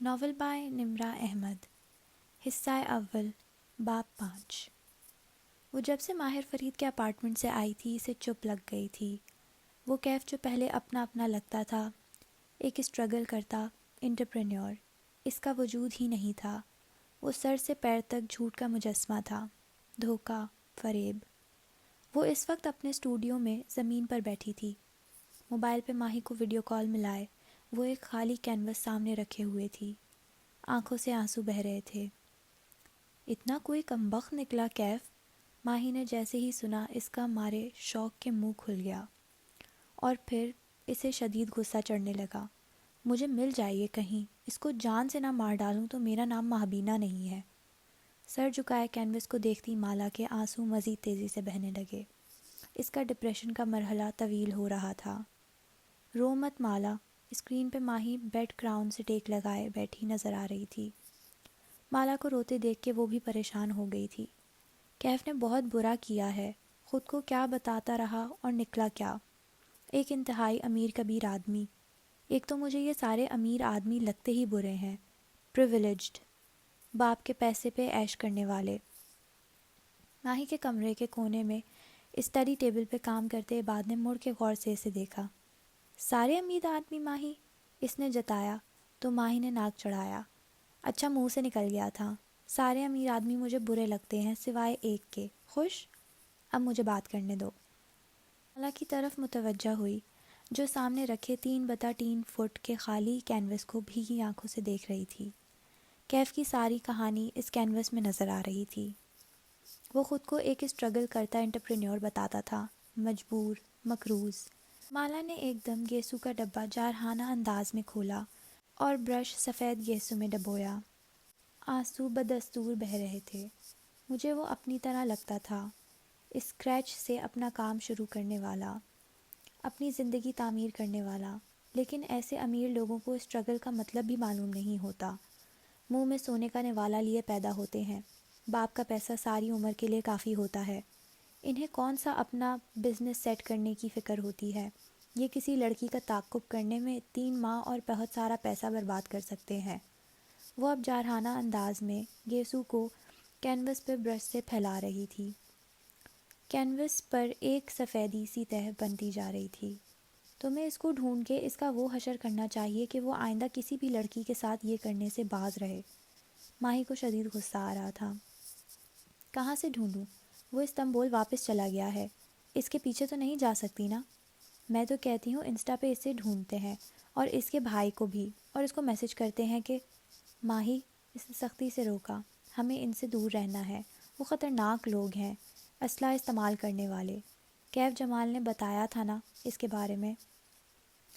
Novel bye نمرہ احمد حصہ اول باب 5 وہ جب سے ماہر فرید کے اپارٹمنٹ سے آئی تھی اسے چپ لگ گئی تھی۔ وہ کیف جو پہلے اپنا اپنا لگتا تھا، ایک اسٹرگل کرتا انٹرپرینیور، اس کا وجود ہی نہیں تھا۔ وہ سر سے پیر تک جھوٹ کا مجسمہ تھا، دھوکہ، فریب۔ وہ اس وقت اپنے اسٹوڈیو میں زمین پر بیٹھی تھی، موبائل پہ ماہی کو ویڈیو کال ملائے وہ ایک خالی کینوس سامنے رکھے ہوئے تھی، آنکھوں سے آنسو بہہ رہے تھے۔ اتنا کوئی کمبخت نکلا کیف، ماہی نے جیسے ہی سنا اس کا مارے شوق کے منہ کھل گیا، اور پھر اسے شدید غصہ چڑھنے لگا۔ مجھے مل جائے کہیں، اس کو جان سے نہ مار ڈالوں تو میرا نام مہبینہ نہیں ہے۔ سر جھکائے کینوس کو دیکھتی مالا کے آنسو مزید تیزی سے بہنے لگے۔ اس کا ڈپریشن کا مرحلہ طویل ہو رہا تھا۔ رو مت مالا، اسکرین پہ ماہی بیڈ کراؤن سے ٹیک لگائے بیٹھی نظر آ رہی تھی۔ مالا کو روتے دیکھ کے وہ بھی پریشان ہو گئی تھی۔ کیف نے بہت برا کیا ہے، خود کو کیا بتاتا رہا اور نکلا کیا؟ ایک انتہائی امیر کبیر آدمی۔ ایک تو مجھے یہ سارے امیر آدمی لگتے ہی برے ہیں، پریویلیجڈ، باپ کے پیسے پہ عیش کرنے والے۔ ماہی کے کمرے کے کونے میں اسٹڈی ٹیبل پہ کام کرتے بعد نے مڑ کے غور سے اسے دیکھا۔ سارے امیر آدمی ماہی؟ اس نے جتایا تو ماہی نے ناک چڑھایا۔ اچھا منہ سے نکل گیا تھا، سارے امیر آدمی مجھے برے لگتے ہیں سوائے ایک کے۔ خوش؟ اب مجھے بات کرنے دو۔ مالا کی طرف متوجہ ہوئی جو سامنے رکھے 3x3 فٹ کے خالی کینوس کو بھیگی آنکھوں سے دیکھ رہی تھی۔ کیف کی ساری کہانی اس کینوس میں نظر آ رہی تھی۔ وہ خود کو ایک اسٹرگل کرتا انٹرپرینیور بتاتا تھا، مجبور، مقروض۔ مالا نے ایک دم گیسو کا ڈبہ جارحانہ انداز میں کھولا اور برش سفید گیسو میں ڈبویا۔ آنسو بدستور بہہ رہے تھے۔ مجھے وہ اپنی طرح لگتا تھا، اسکریچ سے اپنا کام شروع کرنے والا، اپنی زندگی تعمیر کرنے والا۔ لیکن ایسے امیر لوگوں کو اسٹرگل کا مطلب بھی معلوم نہیں ہوتا۔ منہ میں سونے کا نوالا لیے پیدا ہوتے ہیں، باپ کا پیسہ ساری عمر کے لیے کافی ہوتا ہے۔ انہیں کون سا اپنا بزنس سیٹ کرنے کی فکر ہوتی ہے؟ یہ کسی لڑکی کا تعاقب کرنے میں 3 ماہ اور بہت سارا پیسہ برباد کر سکتے ہیں۔ وہ اب جارحانہ انداز میں گیسو کو کینوس پہ برش سے پھیلا رہی تھی۔ کینوس پر ایک سفیدی سی تہ بنتی جا رہی تھی۔ تمہیں اس کو ڈھونڈ کے اس کا وہ حشر کرنا چاہیے کہ وہ آئندہ کسی بھی لڑکی کے ساتھ یہ کرنے سے باز رہے۔ ماہی کو شدید غصہ آ رہا تھا۔ کہاں سے ڈھونڈوں؟ وہ استنبول واپس چلا گیا ہے، اس کے پیچھے تو نہیں جا سکتی نا؟ میں تو کہتی ہوں انسٹا پہ اسے ڈھونڈتے ہیں اور اس کے بھائی کو بھی، اور اس کو میسج کرتے ہیں کہ ماہی، اس نے سختی سے روکا، ہمیں ان سے دور رہنا ہے، وہ خطرناک لوگ ہیں، اسلحہ استعمال کرنے والے۔ کیف جمال نے بتایا تھا نا اس کے بارے میں؟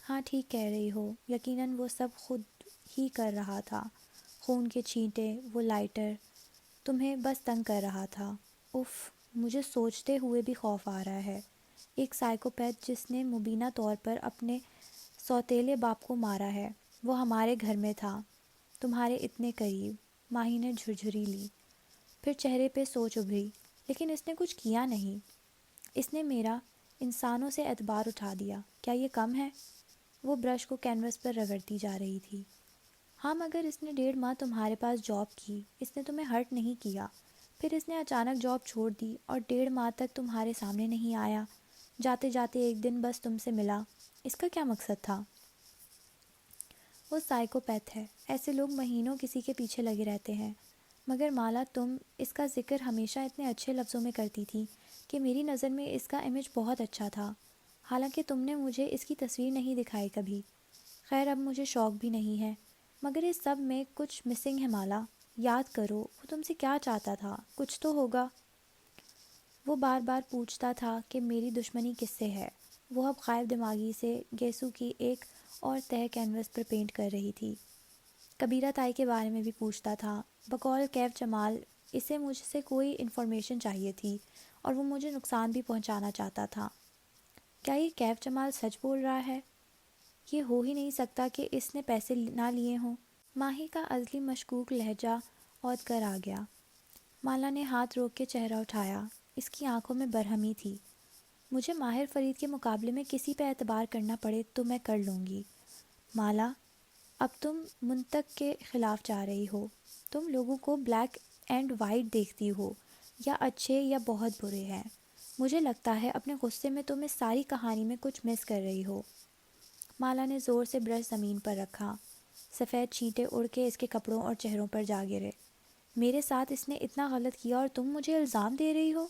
ہاں ٹھیک کہہ رہی ہو، یقیناً وہ سب خود ہی کر رہا تھا، خون کے چھینٹے، وہ لائٹر، تمہیں بس تنگ کر رہا تھا۔ اف، مجھے سوچتے ہوئے بھی خوف آ رہا ہے۔ ایک سائیکوپیتھ جس نے مبینہ طور پر اپنے سوتیلے باپ کو مارا ہے، وہ ہمارے گھر میں تھا، تمہارے اتنے قریب۔ ماہی نے جھرجھری لی، پھر چہرے پہ سوچ ابھری۔ لیکن اس نے کچھ کیا نہیں، اس نے میرا انسانوں سے اعتبار اٹھا دیا، کیا یہ کم ہے؟ وہ برش کو کینوس پر رگڑتی جا رہی تھی۔ ہاں مگر اس نے 1.5 ماہ تمہارے پاس جاب کی، اس نے تمہیں ہرٹ نہیں کیا، پھر اس نے اچانک جاب چھوڑ دی اور 1.5 ماہ تک تمہارے سامنے نہیں آیا، جاتے جاتے ایک دن بس تم سے ملا، اس کا کیا مقصد تھا؟ وہ سائیکوپیتھ ہے، ایسے لوگ مہینوں کسی کے پیچھے لگے رہتے ہیں۔ مگر مالا، تم اس کا ذکر ہمیشہ اتنے اچھے لفظوں میں کرتی تھی کہ میری نظر میں اس کا امیج بہت اچھا تھا، حالانکہ تم نے مجھے اس کی تصویر نہیں دکھائی کبھی۔ خیر اب مجھے شوق بھی نہیں ہے، مگر اس سب میں کچھ مسنگ ہے مالا۔ یاد کرو وہ تم سے کیا چاہتا تھا، کچھ تو ہوگا۔ وہ بار بار پوچھتا تھا کہ میری دشمنی کس سے ہے۔ وہ اب غائب دماغی سے گیسو کی ایک اور تہہ کینوس پر پینٹ کر رہی تھی۔ کبیرہ تائی کے بارے میں بھی پوچھتا تھا۔ بقول کیف جمال اسے مجھ سے کوئی انفارمیشن چاہیے تھی اور وہ مجھے نقصان بھی پہنچانا چاہتا تھا۔ کیا یہ کیف جمال سچ بول رہا ہے؟ یہ ہو ہی نہیں سکتا کہ اس نے پیسے نہ لیے ہوں۔ ماہی کا ازلی مشکوک لہجہ عود کر آ گیا۔ مالا نے ہاتھ روک کے چہرہ اٹھایا، اس کی آنکھوں میں برہمی تھی۔ مجھے ماہر فرید کے مقابلے میں کسی پہ اعتبار کرنا پڑے تو میں کر لوں گی۔ مالا، اب تم منطق کے خلاف جا رہی ہو. تم لوگوں کو بلیک اینڈ وائٹ دیکھتی ہو، یا اچھے یا بہت برے ہیں. مجھے لگتا ہے اپنے غصے میں تم اس ساری کہانی میں کچھ مس کر رہی ہو. مالا نے زور سے برش زمین پر رکھا. سفید چھینٹے اڑ کے اس کے کپڑوں اور چہروں پر جا گرے. میرے ساتھ اس نے اتنا غلط کیا اور تم مجھے الزام دے رہی ہو؟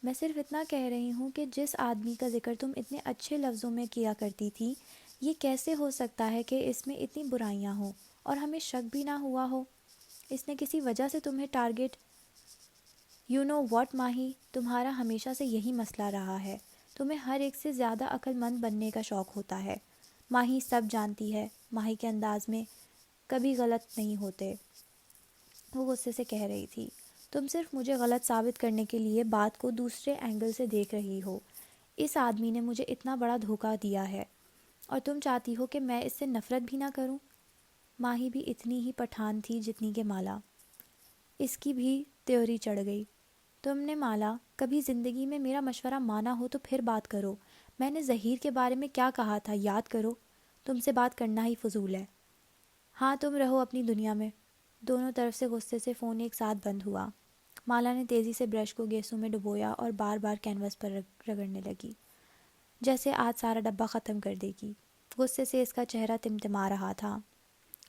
میں صرف اتنا کہہ رہی ہوں کہ جس آدمی کا ذکر تم اتنے اچھے لفظوں میں کیا کرتی تھی، یہ کیسے ہو سکتا ہے کہ اس میں اتنی برائیاں ہوں اور ہمیں شک بھی نہ ہوا ہو؟ اس نے کسی وجہ سے تمہیں ٹارگٹ یو نو واٹ ماہی، تمہارا ہمیشہ سے یہی مسئلہ رہا ہے. تمہیں ہر ایک سے زیادہ عقل مند بننے کا شوق ہوتا ہے. ماہی سب جانتی ہے. ماہی کے انداز میں کبھی غلط نہیں ہوتے. وہ غصے سے کہہ رہی تھی. تم صرف مجھے غلط ثابت کرنے کے لیے بات کو دوسرے اینگل سے دیکھ رہی ہو. اس آدمی نے مجھے اتنا بڑا دھوکہ دیا ہے اور تم چاہتی ہو کہ میں اس سے نفرت بھی نہ کروں. ماہی بھی اتنی ہی پٹھان تھی جتنی کہ مالا. اس کی بھی تیوری چڑھ گئی. تم نے مالا کبھی زندگی میں میرا مشورہ مانا ہو تو پھر بات کرو. میں نے ظہیر کے بارے میں کیا کہا تھا یاد کرو. تم سے بات کرنا ہی فضول ہے. ہاں تم رہو اپنی دنیا میں. دونوں طرف سے غصے سے فون ایک ساتھ بند ہوا. مالا نے تیزی سے برش کو گیسوں میں ڈبویا اور بار بار کینوس پر رگڑنے لگی، جیسے آج سارا ڈبہ ختم کر دے گی. غصے سے اس کا چہرہ تمتما رہا تھا.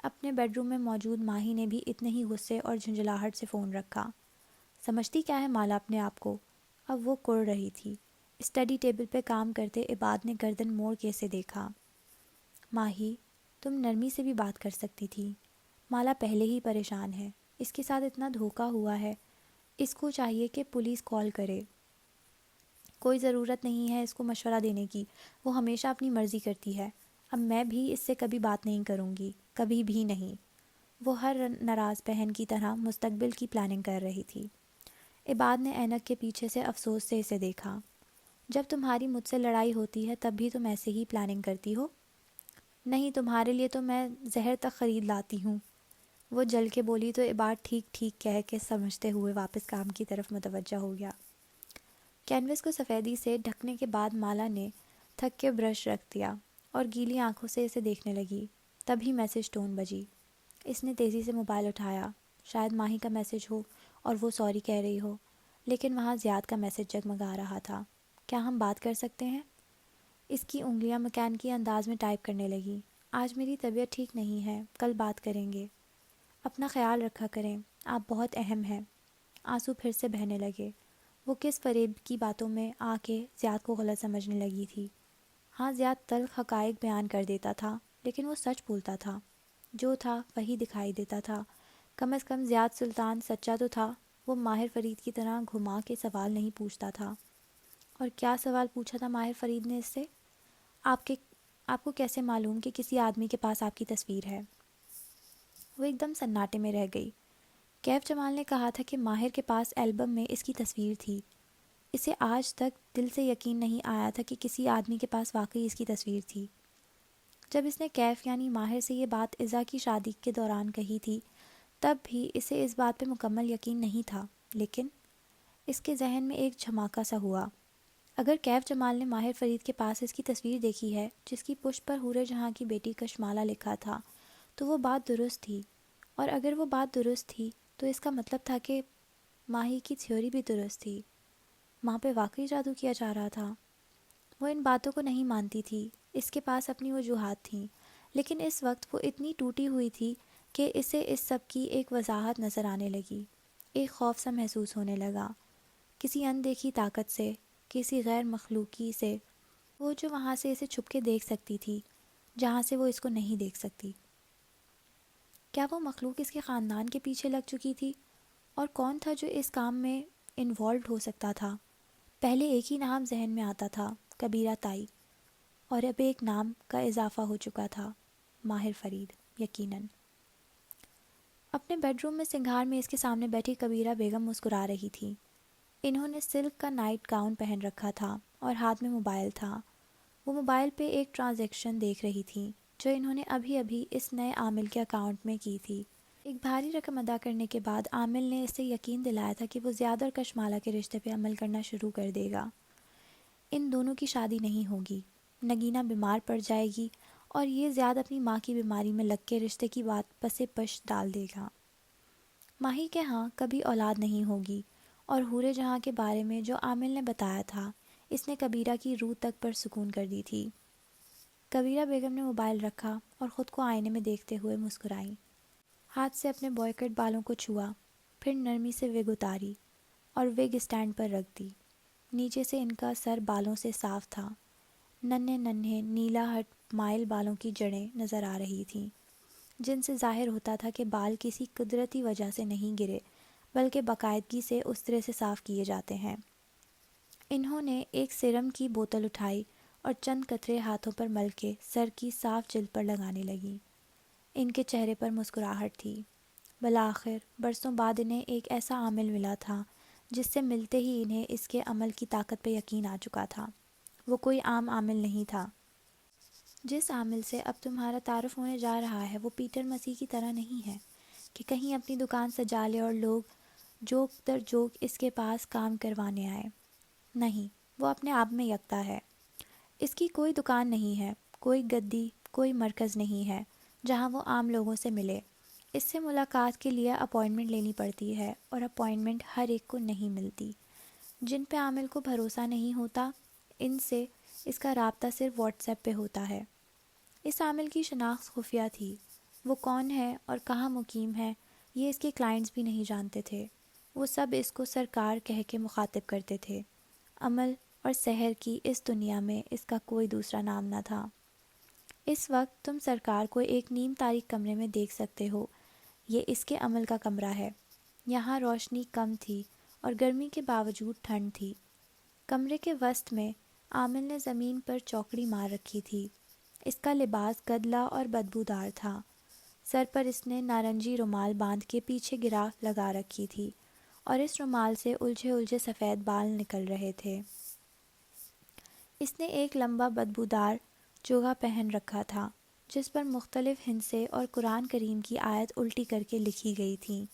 اپنے بیڈ روم میں موجود ماہی نے بھی اتنے ہی غصے اور جھنجھلاہٹ سے فون رکھا. سمجھتی کیا ہے مالا اپنے آپ کو؟ اب وہ کڑ رہی تھی. اسٹڈی ٹیبل پہ کام کرتے عباد نے گردن موڑ کے اسے دیکھا. ماہی، تم نرمی سے بھی بات کر سکتی تھی. مالا پہلے ہی پریشان ہے. اس کے ساتھ اتنا دھوکہ ہوا ہے. اس کو چاہیے کہ پولیس کال کرے. کوئی ضرورت نہیں ہے اس کو مشورہ دینے کی. وہ ہمیشہ اپنی مرضی کرتی ہے. اب میں بھی اس سے کبھی بات نہیں کروں گی. کبھی بھی نہیں. وہ ہر ناراض بہن کی طرح مستقبل کی پلاننگ کر رہی تھی. عباد نے اینک کے پیچھے سے افسوس سے اسے دیکھا. جب تمہاری مجھ سے لڑائی ہوتی ہے تب بھی تم ایسے ہی پلاننگ کرتی ہو؟ نہیں، تمہارے لیے تو میں زہر تک خرید لاتی ہوں. وہ جل کے بولی تو عباد ٹھیک ٹھیک کہہ کے سمجھتے ہوئے واپس کام کی طرف متوجہ ہو گیا. کینوس کو سفیدی سے ڈھکنے کے بعد مالا نے تھک کے برش رکھ دیا اور گیلی آنکھوں سے اسے دیکھنے لگی. تبھی میسج ٹون بجی. اس نے تیزی سے موبائل اٹھایا. شاید ماہی کا میسج ہو اور وہ سوری کہہ رہی ہو، لیکن وہاں زیاد کا میسج جگمگا رہا تھا. کیا ہم بات کر سکتے ہیں؟ اس کی انگلیاں مکینکی انداز میں ٹائپ کرنے لگی. آج میری طبیعت ٹھیک نہیں ہے، کل بات کریں گے. اپنا خیال رکھا کریں، آپ بہت اہم ہیں. آنسو پھر سے بہنے لگے. وہ کس فریب کی باتوں میں آ کے زیاد کو غلط سمجھنے لگی تھی. ہاں زیاد تلخ حقائق بیان کر دیتا تھا، لیکن وہ سچ بولتا تھا. جو تھا وہی دکھائی دیتا تھا. کم از کم زیاد سلطان سچا تو تھا. وہ ماہر فرید کی طرح گھما کے سوال نہیں پوچھتا تھا. اور کیا سوال پوچھا تھا ماہر فرید نے اس سے؟ آپ کو کیسے معلوم کہ کسی آدمی کے پاس آپ کی تصویر ہے؟ وہ ایک دم سناٹے میں رہ گئی. کیف جمال نے کہا تھا کہ ماہر کے پاس البم میں اس کی تصویر تھی. اسے آج تک دل سے یقین نہیں آیا تھا کہ کسی آدمی کے پاس واقعی اس کی تصویر تھی. جب اس نے کیف یعنی ماہر سے یہ بات اذا کی شادی کے دوران کہی تھی تب بھی اسے اس بات پہ مکمل یقین نہیں تھا، لیکن اس کے ذہن میں ایک جھماکا سا ہوا. اگر کیف جمال نے ماہر فرید کے پاس اس کی تصویر دیکھی ہے جس کی پشت پر حور جہاں کی بیٹی کشمالہ لکھا تھا تو وہ بات درست تھی. اور اگر وہ بات درست تھی تو اس کا مطلب تھا کہ ماہی کی تھیوری بھی درست تھی. وہاں پہ واقعی جادو کیا جا رہا تھا. وہ ان باتوں کو نہیں مانتی تھی. اس کے پاس اپنی وجوہات تھیں، لیکن اس وقت وہ اتنی ٹوٹی ہوئی تھی کہ اسے اس سب کی ایک وضاحت نظر آنے لگی. ایک خوف سا محسوس ہونے لگا، کسی اندیکھی طاقت سے، کسی غیر مخلوقی سے، وہ جو وہاں سے اسے چھپ کے دیکھ سکتی تھی جہاں سے وہ اس کو نہیں دیکھ سکتی. کیا وہ مخلوق اس کے خاندان کے پیچھے لگ چکی تھی؟ اور کون تھا جو اس کام میں انوالوڈ ہو سکتا تھا؟ پہلے ایک ہی نام ذہن میں آتا تھا، کبیرہ تائی، اور اب ایک نام کا اضافہ ہو چکا تھا، ماہر فرید. یقیناً اپنے بیڈ روم میں سنگھار میں اس کے سامنے بیٹھی کبیرہ بیگم مسکرا رہی تھی. انہوں نے سلک کا نائٹ گاؤن پہن رکھا تھا اور ہاتھ میں موبائل تھا. وہ موبائل پہ ایک ٹرانزیکشن دیکھ رہی تھی جو انہوں نے ابھی ابھی اس نئے عامل کے اکاؤنٹ میں کی تھی. ایک بھاری رقم ادا کرنے کے بعد عامل نے اسے یقین دلایا تھا کہ وہ زیاد اور کشمالہ کے رشتے پہ عمل کرنا شروع کر دے گا. ان دونوں کی شادی نہیں ہوگی. نگینہ بیمار پڑ جائے گی اور یہ زیادہ اپنی ماں کی بیماری میں لگ کے رشتے کی بات پس پش ڈال دے گا۔ ماہی کے ہاں کبھی اولاد نہیں ہوگی، اور حورِ جہاں کے بارے میں جو عامل نے بتایا تھا اس نے کبیرہ کی روح تک پر سکون کر دی تھی۔ کبیرہ بیگم نے موبائل رکھا اور خود کو آئینے میں دیکھتے ہوئے مسکرائیں۔ ہاتھ سے اپنے بوائے کٹ بالوں کو چھوا، پھر نرمی سے وگ اتاری اور وگ اسٹینڈ پر رکھ دی۔ نیچے سے ان کا سر بالوں سے صاف تھا، ننھے ننھے نیلا ہٹ مائل بالوں کی جڑیں نظر آ رہی تھیں، جن سے ظاہر ہوتا تھا کہ بال کسی قدرتی وجہ سے نہیں گرے بلکہ باقاعدگی سے اس طرح سے صاف کیے جاتے ہیں۔ انہوں نے ایک سیرم کی بوتل اٹھائی اور چند قطرے ہاتھوں پر مل کے سر کی صاف جلد پر لگانے لگی۔ ان کے چہرے پر مسکراہٹ تھی۔ بالآخر برسوں بعد انہیں ایک ایسا عامل ملا تھا جس سے ملتے ہی انہیں اس کے عمل کی طاقت پہ یقین آ چکا تھا۔ وہ کوئی عام عامل نہیں تھا۔ جس عامل سے اب تمہارا تعارف ہونے جا رہا ہے وہ پیٹر مسیح کی طرح نہیں ہے کہ کہیں اپنی دکان سجا لے اور لوگ جوک در جوک اس کے پاس کام کروانے آئے۔ نہیں، وہ اپنے آپ میں یکتا ہے۔ اس کی کوئی دکان نہیں ہے، کوئی گدی، کوئی مرکز نہیں ہے جہاں وہ عام لوگوں سے ملے۔ اس سے ملاقات کے لیے اپوائنٹمنٹ لینی پڑتی ہے، اور اپوائنٹمنٹ ہر ایک کو نہیں ملتی۔ جن پہ عامل کو بھروسہ نہیں ہوتا ان سے اس کا رابطہ صرف واٹس ایپ پہ ہوتا ہے۔ اس عامل کی شناخت خفیہ تھی۔ وہ کون ہے اور کہاں مقیم ہے یہ اس کے کلائنٹس بھی نہیں جانتے تھے۔ وہ سب اس کو سرکار کہہ کے مخاطب کرتے تھے۔ عمل اور سحر کی اس دنیا میں اس کا کوئی دوسرا نام نہ تھا۔ اس وقت تم سرکار کو ایک نیم تاریک کمرے میں دیکھ سکتے ہو۔ یہ اس کے عمل کا کمرہ ہے۔ یہاں روشنی کم تھی اور گرمی کے باوجود ٹھنڈ تھی۔ کمرے کے وسط میں عامل نے زمین پر چوکڑی مار رکھی تھی۔ اس کا لباس گدلا اور بدبودار تھا۔ سر پر اس نے نارنجی رومال باندھ کے پیچھے گرا لگا رکھی تھی، اور اس رومال سے الجھے الجھے سفید بال نکل رہے تھے۔ اس نے ایک لمبا بدبودار چوغا پہن رکھا تھا جس پر مختلف ہندسے اور قرآن کریم کی آیت الٹی کر کے لکھی گئی تھیں۔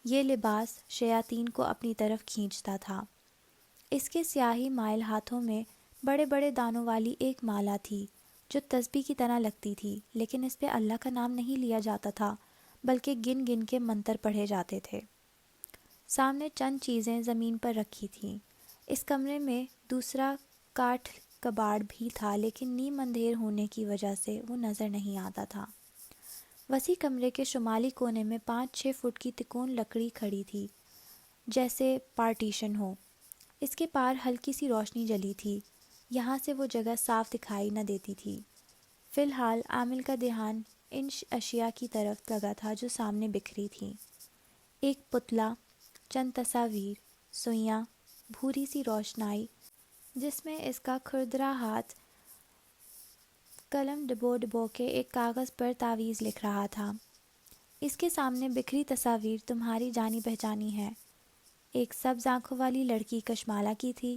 یہ لباس شیاطین کو اپنی طرف کھینچتا تھا۔ اس کے سیاہی مائل ہاتھوں میں بڑے بڑے دانوں والی ایک مالا تھی جو تسبیح کی طرح لگتی تھی، لیکن اس پہ اللہ کا نام نہیں لیا جاتا تھا بلکہ گن گن کے منتر پڑھے جاتے تھے۔ سامنے چند چیزیں زمین پر رکھی تھیں۔ اس کمرے میں دوسرا کاٹھ کباڑ بھی تھا، لیکن نیم اندھیر ہونے کی وجہ سے وہ نظر نہیں آتا تھا۔ وسیع کمرے کے شمالی کونے میں 5-6 فٹ کی تکون لکڑی کھڑی تھی، جیسے پارٹیشن ہو۔ اس کے پار ہلکی سی روشنی جلی تھی، یہاں سے وہ جگہ صاف دکھائی نہ دیتی تھی۔ فی الحال عامل کا دھیان ان اشیاء کی طرف لگا تھا جو سامنے بکھری تھیں۔ ایک پتلا، چند تصاویر، سوئیاں، بھوری سی روشنائی جس میں اس کا کھردرا ہاتھ قلم ڈبو ڈبو کے ایک کاغذ پر تعویذ لکھ رہا تھا۔ اس کے سامنے بکھری تصاویر تمہاری جانی پہچانی ہیں۔ ایک سبز آنکھوں والی لڑکی کشمالہ کی تھی،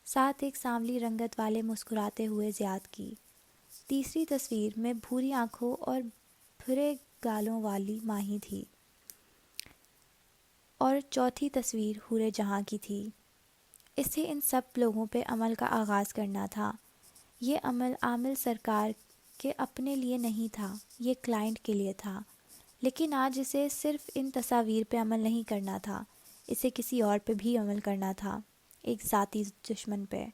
ساتھ ایک سانولی رنگت والے مسکراتے ہوئے زیاد کی۔ تیسری تصویر میں بھوری آنکھوں اور بھرے گالوں والی ماہی تھی، اور چوتھی تصویر حورِ جہاں کی تھی۔ اسے ان سب لوگوں پہ عمل کا آغاز کرنا تھا۔ یہ عمل عامل سرکار کے اپنے لیے نہیں تھا، یہ کلائنٹ کے لیے تھا، لیکن آج اسے صرف ان تصاویر پہ عمل نہیں کرنا تھا، اسے کسی اور پہ بھی عمل کرنا تھا، ایک ذاتی دشمن پہ۔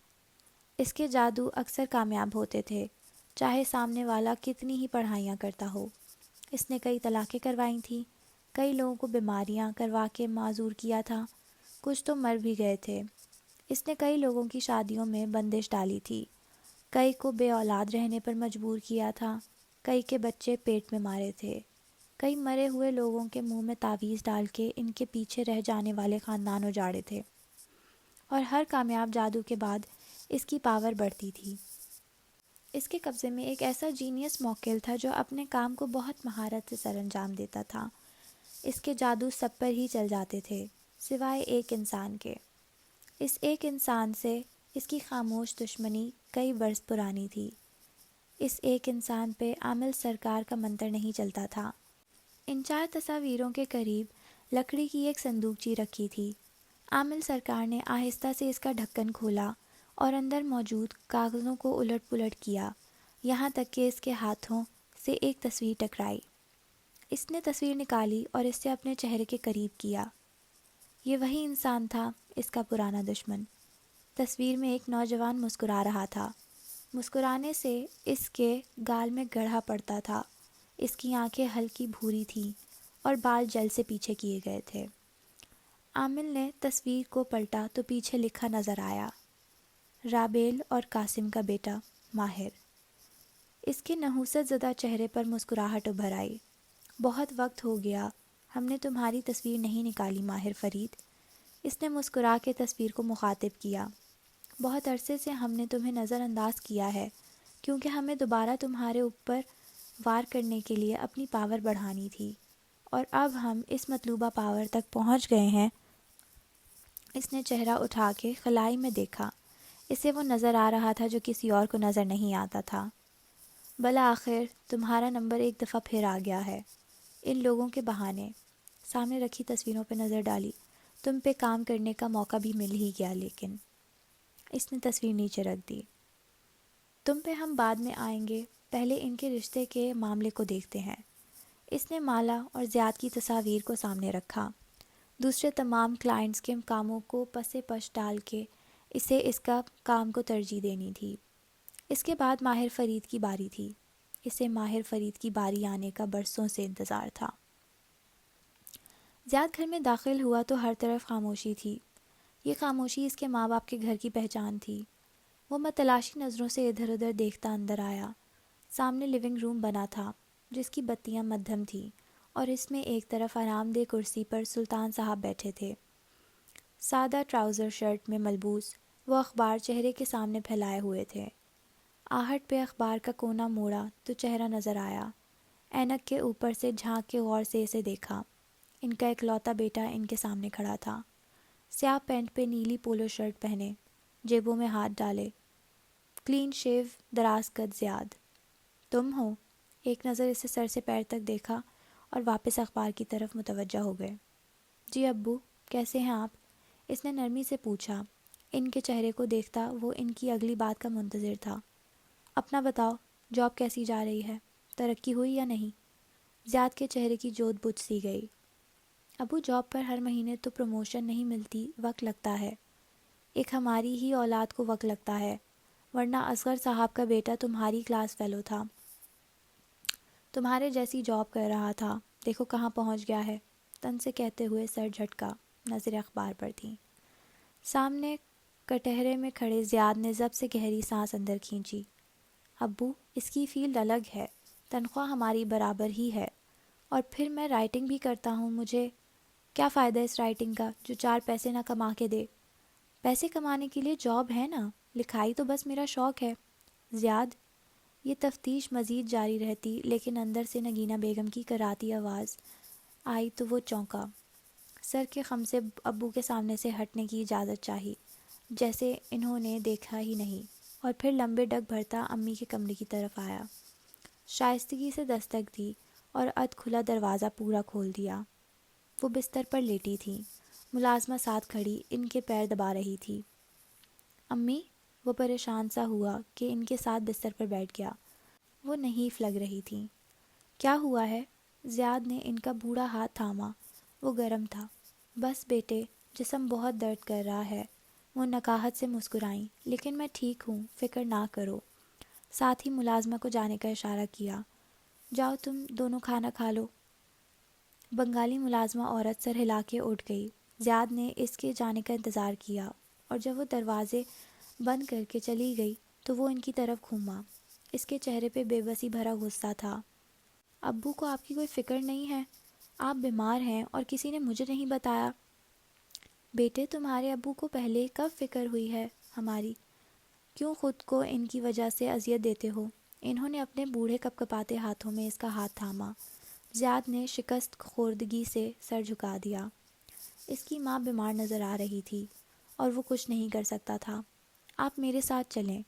اس کے جادو اکثر کامیاب ہوتے تھے، چاہے سامنے والا کتنی ہی پڑھائیاں کرتا ہو۔ اس نے کئی طلاقیں کروائی تھیں، کئی لوگوں کو بیماریاں کروا کے معذور کیا تھا، کچھ تو مر بھی گئے تھے۔ اس نے کئی لوگوں کی شادیوں میں بندش ڈالی تھی، کئی کو بے اولاد رہنے پر مجبور کیا تھا، کئی کے بچے پیٹ میں مارے تھے، کئی مرے ہوئے لوگوں کے منہ میں تعویذ ڈال کے ان کے پیچھے رہ جانے والے خاندان اجاڑے تھے، اور ہر کامیاب جادو کے بعد اس کی پاور بڑھتی تھی۔ اس کے قبضے میں ایک ایسا جینیس موکل تھا جو اپنے کام کو بہت مہارت سے سر انجام دیتا تھا۔ اس کے جادو سب پر ہی چل جاتے تھے سوائے ایک انسان کے۔ اس ایک انسان سے اس کی خاموش دشمنی کئی برس پرانی تھی۔ اس ایک انسان پہ عامل سرکار کا منتر نہیں چلتا تھا۔ ان 4 تصاویروں کے قریب لکڑی کی ایک صندوقچی رکھی تھی۔ عامل سرکار نے آہستہ سے اس کا ڈھکن کھولا اور اندر موجود کاغذوں کو الٹ پلٹ کیا۔ یہاں تک کہ اس کے ہاتھوں سے ایک تصویر ٹکرائی۔ اس نے تصویر نکالی اور اسے اپنے چہرے کے قریب کیا۔ یہ وہی انسان تھا، اس کا پرانا دشمن۔ تصویر میں ایک نوجوان مسکرا رہا تھا۔ مسکرانے سے اس کے گال میں گڑھا پڑتا تھا۔ اس کی آنکھیں ہلکی بھوری تھیں اور بال جل سے پیچھے کیے گئے تھے۔ عامل نے تصویر کو پلٹا تو پیچھے لکھا نظر آیا، رابیل اور قاسم کا بیٹا ماہر۔ اس کے نحوست زدہ چہرے پر مسکراہٹ ابھر آئی۔ بہت وقت ہو گیا، ہم نے تمہاری تصویر نہیں نکالی ماہر فرید۔ اس نے مسکرا کے تصویر کو مخاطب کیا۔ بہت عرصے سے ہم نے تمہیں نظر انداز کیا ہے کیونکہ ہمیں دوبارہ تمہارے اوپر وار کرنے کے لیے اپنی پاور بڑھانی تھی، اور اب ہم اس مطلوبہ پاور تک پہنچ گئے ہیں۔ اس نے چہرہ اٹھا کے خلائی میں دیکھا۔ اسے وہ نظر آ رہا تھا جو کسی اور کو نظر نہیں آتا تھا۔ بالآخر تمہارا نمبر ایک دفعہ پھر آ گیا ہے، ان لوگوں کے بہانے۔ سامنے رکھی تصویروں پہ نظر ڈالی۔ تم پہ کام کرنے کا موقع بھی مل ہی گیا، لیکن اس نے تصویر نیچے رکھ دی۔ تم پہ ہم بعد میں آئیں گے، پہلے ان کے رشتے کے معاملے کو دیکھتے ہیں۔ اس نے مالا اور زیاد کی تصاویر کو سامنے رکھا۔ دوسرے تمام کلائنٹس کے کاموں کو پس پش ڈال کے اسے اس کا کام کو ترجیح دینی تھی۔ اس کے بعد ماہر فرید کی باری تھی۔ اسے ماہر فرید کی باری آنے کا برسوں سے انتظار تھا۔ زیاد گھر میں داخل ہوا تو ہر طرف خاموشی تھی۔ یہ خاموشی اس کے ماں باپ کے گھر کی پہچان تھی۔ وہ متلاشی نظروں سے ادھر ادھر دیکھتا اندر آیا۔ سامنے لیونگ روم بنا تھا جس کی بتیاں مدھم تھیں، اور اس میں ایک طرف آرام دہ کرسی پر سلطان صاحب بیٹھے تھے۔ سادہ ٹراؤزر شرٹ میں ملبوس وہ اخبار چہرے کے سامنے پھیلائے ہوئے تھے۔ آہٹ پہ اخبار کا کونا موڑا تو چہرہ نظر آیا۔ اینک کے اوپر سے جھانک کے غور سے اسے دیکھا۔ ان کا اکلوتا بیٹا ان کے سامنے کھڑا تھا، سیاہ پینٹ پہ نیلی پولو شرٹ پہنے، جیبوں میں ہاتھ ڈالے، کلین شیو، دراز قد زیاد۔ تم ہو؟ ایک نظر اسے سر سے پیر تک دیکھا اور واپس اخبار کی طرف متوجہ ہو گئے۔ جی ابو، کیسے ہیں آپ؟ اس نے نرمی سے پوچھا۔ ان کے چہرے کو دیکھتا وہ ان کی اگلی بات کا منتظر تھا۔ اپنا بتاؤ، جاب کیسی جا رہی ہے؟ ترقی ہوئی یا نہیں؟ زیاد کے چہرے کی جوت بجھ سی گئی۔ ابو، جاب پر ہر مہینے تو پروموشن نہیں ملتی، وقت لگتا ہے۔ ایک ہماری ہی اولاد کو وقت لگتا ہے، ورنہ اصغر صاحب کا بیٹا تمہاری کلاس فیلو تھا، تمہارے جیسی جاب کر رہا تھا، دیکھو کہاں پہنچ گیا ہے۔ تن سے کہتے ہوئے سر جھٹکا، نظر اخبار پر تھیں۔ سامنے کٹہرے میں کھڑے زیاد نے ضبط سے گہری سانس اندر کھینچی۔ ابو، اس کی فیلڈ الگ ہے، تنخواہ ہماری برابر ہی ہے، اور پھر میں رائٹنگ بھی کرتا ہوں۔ مجھے کیا فائدہ اس رائٹنگ کا جو 4 پیسے نہ کما کے دے؟ پیسے کمانے کے لیے جاب ہے نا، لکھائی تو بس میرا شوق ہے۔ زیاد، یہ تفتیش مزید جاری رہتی، لیکن اندر سے نگینہ بیگم کی کراتی آواز آئی تو وہ چونکا۔ سر کے خم سے ابو کے سامنے سے ہٹنے کی اجازت چاہی، جیسے انہوں نے دیکھا ہی نہیں، اور پھر لمبے ڈگ بھرتا امی کے کمرے کی طرف آیا۔ شائستگی سے دستک دی اور اد کھلا دروازہ پورا کھول دیا۔ وہ بستر پر لیٹی تھیں، ملازمہ ساتھ کھڑی ان کے پیر دبا رہی تھی۔ امی، وہ پریشان سا ہوا کہ ان کے ساتھ بستر پر بیٹھ گیا۔ وہ نحیف لگ رہی تھیں۔ کیا ہوا ہے؟ زیاد نے ان کا بوڑھا ہاتھ تھاما، وہ گرم تھا۔ بس بیٹے، جسم بہت درد کر رہا ہے۔ وہ نکاہت سے مسکرائیں، لیکن میں ٹھیک ہوں، فکر نہ کرو۔ ساتھ ہی ملازمہ کو جانے کا اشارہ کیا۔ جاؤ تم دونوں کھانا کھا لو۔ بنگالی ملازمہ عورت سر ہلا کے اٹھ گئی۔ زیاد نے اس کے جانے کا انتظار کیا، اور جب وہ دروازے بند کر کے چلی گئی تو وہ ان کی طرف گھوما۔ اس کے چہرے پہ بے بسی بھرا غصہ تھا۔ ابو کو آپ کی کوئی فکر نہیں ہے؟ آپ بیمار ہیں اور کسی نے مجھے نہیں بتایا۔ بیٹے، تمہارے ابو کو پہلے کب فکر ہوئی ہے ہماری؟ کیوں خود کو ان کی وجہ سے اذیت دیتے ہو؟ انہوں نے اپنے بوڑھے کپکپاتے ہاتھوں میں اس کا ہاتھ تھاما۔ زیاد نے شکست خوردگی سے سر جھکا دیا۔ اس کی ماں بیمار نظر آ رہی تھی اور وہ کچھ نہیں کر سکتا تھا۔ آپ میرے ساتھ چلیں۔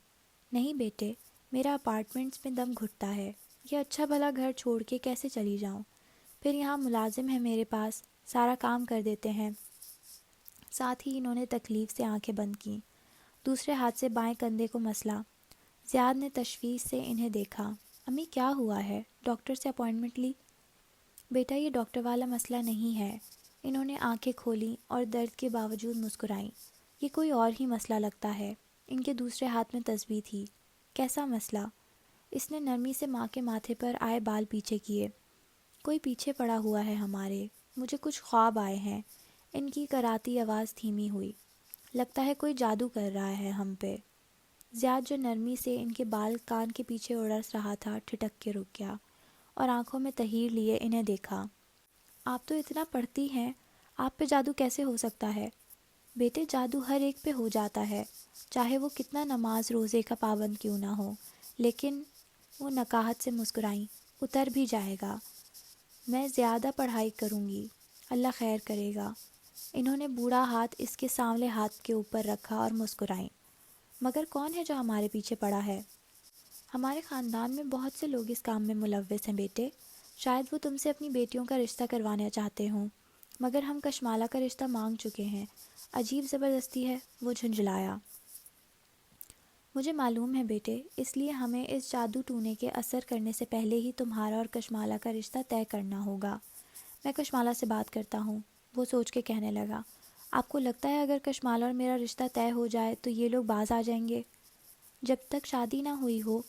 نہیں بیٹے، میرا اپارٹمنٹس میں دم گھٹتا ہے، یہ اچھا بھلا گھر چھوڑ کے کیسے چلی جاؤں؟ پھر یہاں ملازم ہے میرے پاس، سارا کام کر دیتے ہیں۔ ساتھ ہی انہوں نے تکلیف سے آنکھیں بند کیں، دوسرے ہاتھ سے بائیں کندھے کو مسلا۔ زیاد نے تشویش سے انہیں دیکھا۔ امی کیا ہوا ہے؟ ڈاکٹر سے اپوائنٹمنٹ لی؟ بیٹا یہ ڈاکٹر والا مسئلہ نہیں ہے۔ انہوں نے آنکھیں کھولیں اور درد کے باوجود مسکرائیں۔ یہ کوئی اور ہی مسئلہ لگتا ہے۔ ان کے دوسرے ہاتھ میں تسبیح تھی۔ کیسا مسئلہ؟ اس نے نرمی سے ماں کے ماتھے پر آئے بال پیچھے کیے۔ کوئی پیچھے پڑا ہوا ہے ہمارے، مجھے کچھ خواب آئے ہیں۔ ان کی کراتی آواز دھیمی ہوئی۔ لگتا ہے کوئی جادو کر رہا ہے ہم پہ۔ زیاد جو نرمی سے ان کے بال کان کے پیچھے اڑس رہا تھا ٹھٹک کے رک گیا اور آنکھوں میں تحیر لیے انہیں دیکھا۔ آپ تو اتنا پڑھتی ہیں، آپ پہ جادو کیسے ہو سکتا ہے؟ بیٹے جادو ہر ایک پہ ہو جاتا ہے، چاہے وہ کتنا نماز روزے کا پابند کیوں نہ ہو۔ لیکن وہ نکاہت سے مسکرائیں، اتر بھی جائے گا۔ میں زیادہ پڑھائی کروں گی، اللہ خیر کرے گا۔ انہوں نے بوڑھا ہاتھ اس کے سانولے ہاتھ کے اوپر رکھا اور مسکرائیں۔ مگر کون ہے جو ہمارے پیچھے پڑا ہے؟ ہمارے خاندان میں بہت سے لوگ اس کام میں ملوث ہیں بیٹے۔ شاید وہ تم سے اپنی بیٹیوں کا رشتہ کروانا چاہتے ہوں، مگر ہم کشمالہ کا رشتہ مانگ چکے ہیں۔ عجیب زبردستی ہے، وہ جھنجھلایا۔ مجھے معلوم ہے بیٹے، اس لیے ہمیں اس جادو ٹونے کے اثر کرنے سے پہلے ہی تمہارا اور کشمالہ کا رشتہ طے کرنا ہوگا۔ میں کشمالہ سے بات کرتا ہوں، وہ سوچ کے کہنے لگا۔ آپ کو لگتا ہے اگر کشمالہ اور میرا رشتہ طے ہو جائے تو یہ لوگ باز آ جائیں گے؟ جب تک شادی نہ ہوئی ہو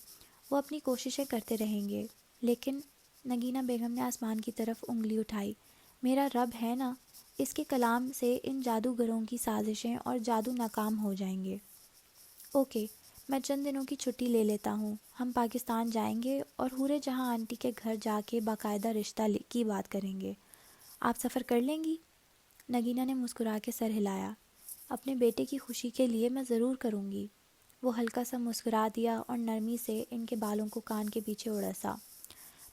وہ اپنی کوششیں کرتے رہیں گے۔ لیکن نگینہ بیگم نے آسمان کی طرف انگلی اٹھائی۔ میرا رب ہے نا، اس کے کلام سے ان جادوگروں کی سازشیں اور جادو ناکام ہو جائیں گے۔ اوکے، میں چند دنوں کی چھٹی لے لیتا ہوں، ہم پاکستان جائیں گے اور حورے جہاں آنٹی کے گھر جا کے باقاعدہ رشتہ کی بات کریں گے۔ آپ سفر کر لیں گی؟ نگینہ نے مسکرا کے سر ہلایا۔ اپنے بیٹے کی خوشی کے لیے میں ضرور کروں گی۔ وہ ہلکا سا مسکرا دیا اور نرمی سے ان کے بالوں کو کان کے پیچھے اڑسا۔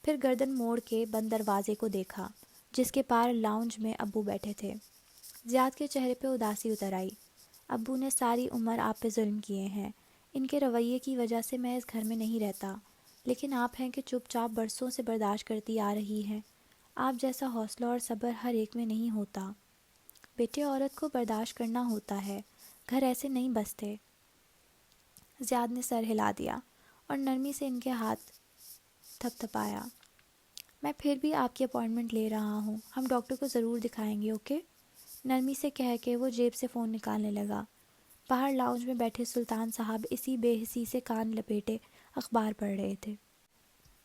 پھر گردن موڑ کے بند دروازے کو دیکھا جس کے پار لاؤنج میں ابو بیٹھے تھے۔ زیاد کے چہرے پہ اداسی اتر آئی۔ ابو نے ساری عمر آپ پہ ظلم کیے ہیں، ان کے رویے کی وجہ سے میں اس گھر میں نہیں رہتا، لیکن آپ ہیں کہ چپ چاپ برسوں سے برداشت کرتی آ رہی ہیں۔ آپ جیسا حوصلہ اور صبر ہر ایک میں نہیں ہوتا۔ بیٹے عورت کو برداشت کرنا ہوتا ہے، گھر ایسے نہیں بستے۔ زیاد نے سر ہلا دیا اور نرمی سے ان کے ہاتھ تھپ تھپایا۔ میں پھر بھی آپ کی اپوائنٹمنٹ لے رہا ہوں، ہم ڈاکٹر کو ضرور دکھائیں گے، اوکے؟ نرمی سے کہہ کے وہ جیب سے فون نکالنے لگا۔ باہر لاؤنج میں بیٹھے سلطان صاحب اسی بے حسی سے کان لپیٹے اخبار پڑھ رہے تھے۔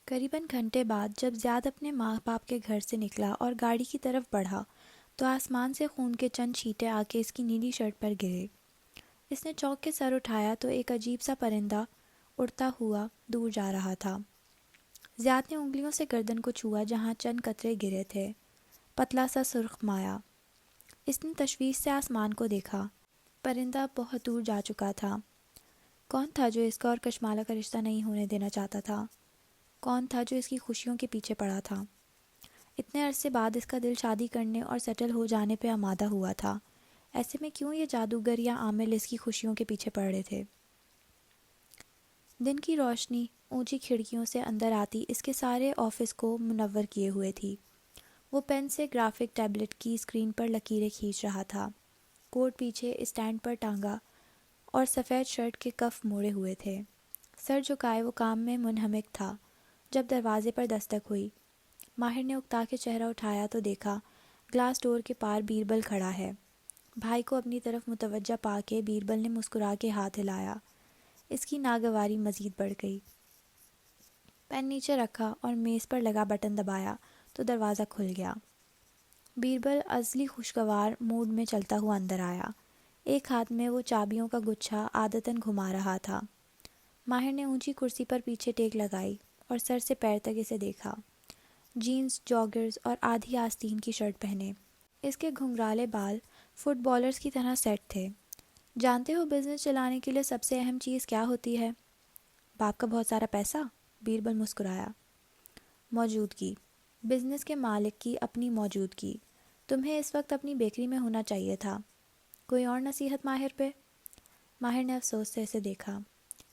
قریباً گھنٹے بعد جب زیاد اپنے ماں باپ کے گھر سے نکلا اور گاڑی کی طرف بڑھا تو آسمان سے خون کے چند چھینٹے آ کے اس کی نیلی شرٹ پر گرے۔ اس نے چونک کے سر اٹھایا تو ایک عجیب سا پرندہ اڑتا ہوا دور جا رہا تھا۔ زیاد نے انگلیوں سے گردن کو چھوا جہاں چند قطرے گرے تھے، پتلا سا سرخ مایا۔ اس نے تشویش سے آسمان کو دیکھا۔ پرندہ بہت دور جا چکا تھا۔ کون تھا جو اس کا اور کشمالہ کا رشتہ نہیں ہونے دینا چاہتا تھا؟ کون تھا جو اس کی خوشیوں کے پیچھے پڑا تھا؟ اتنے عرصے بعد اس کا دل شادی کرنے اور سیٹل ہو جانے پہ آمادہ ہوا تھا۔ ایسے میں کیوں یہ جادوگر یا عامل اس کی خوشیوں کے پیچھے پڑ رہے تھے؟ دن کی روشنی اونچی کھڑکیوں سے اندر آتی اس کے سارے آفس کو منور کیے ہوئے تھی۔ وہ پین سے گرافک ٹیبلٹ کی اسکرین پر لکیریں کھینچ رہا تھا۔ کوٹ پیچھے اسٹینڈ پر ٹانگا اور سفید شرٹ کے کف موڑے ہوئے تھے۔ سر جھکائے وہ کام میں منہمک تھا جب دروازے پر دستک ہوئی۔ ماہر نے اکتا کے چہرہ اٹھایا تو دیکھا گلاس ڈور کے پار بیربل کھڑا ہے۔ بھائی کو اپنی طرف متوجہ پا کے بیربل نے مسکرا کے ہاتھ ہلایا۔ اس کی ناگواری مزید بڑھ گئی۔ پین نیچے رکھا اور میز پر لگا بٹن دبایا تو دروازہ کھل گیا۔ بیربل ازلی خوشگوار موڈ میں چلتا ہوا اندر آیا۔ ایک ہاتھ میں وہ چابیوں کا گچھا عادتاً گھما رہا تھا۔ ماہر نے اونچی کرسی پر پیچھے ٹیک لگائی اور سر سے پیر تک اسے دیکھا۔ جینز، جاگرز اور آدھی آستین کی شرٹ پہنے، اس کے گھنگرالے بال فٹ بالرز کی طرح سیٹ تھے۔ جانتے ہو بزنس چلانے کے لیے سب سے اہم چیز کیا ہوتی ہے؟ باپ کا بہت سارا پیسہ؟ بیربل مسکرایا۔ موجودگی، بزنس کے مالک کی اپنی موجودگی۔ تمہیں اس وقت اپنی بیکری میں ہونا چاہیے تھا۔ کوئی اور نصیحت ماہر پہ؟ ماہر نے افسوس سے اسے دیکھا۔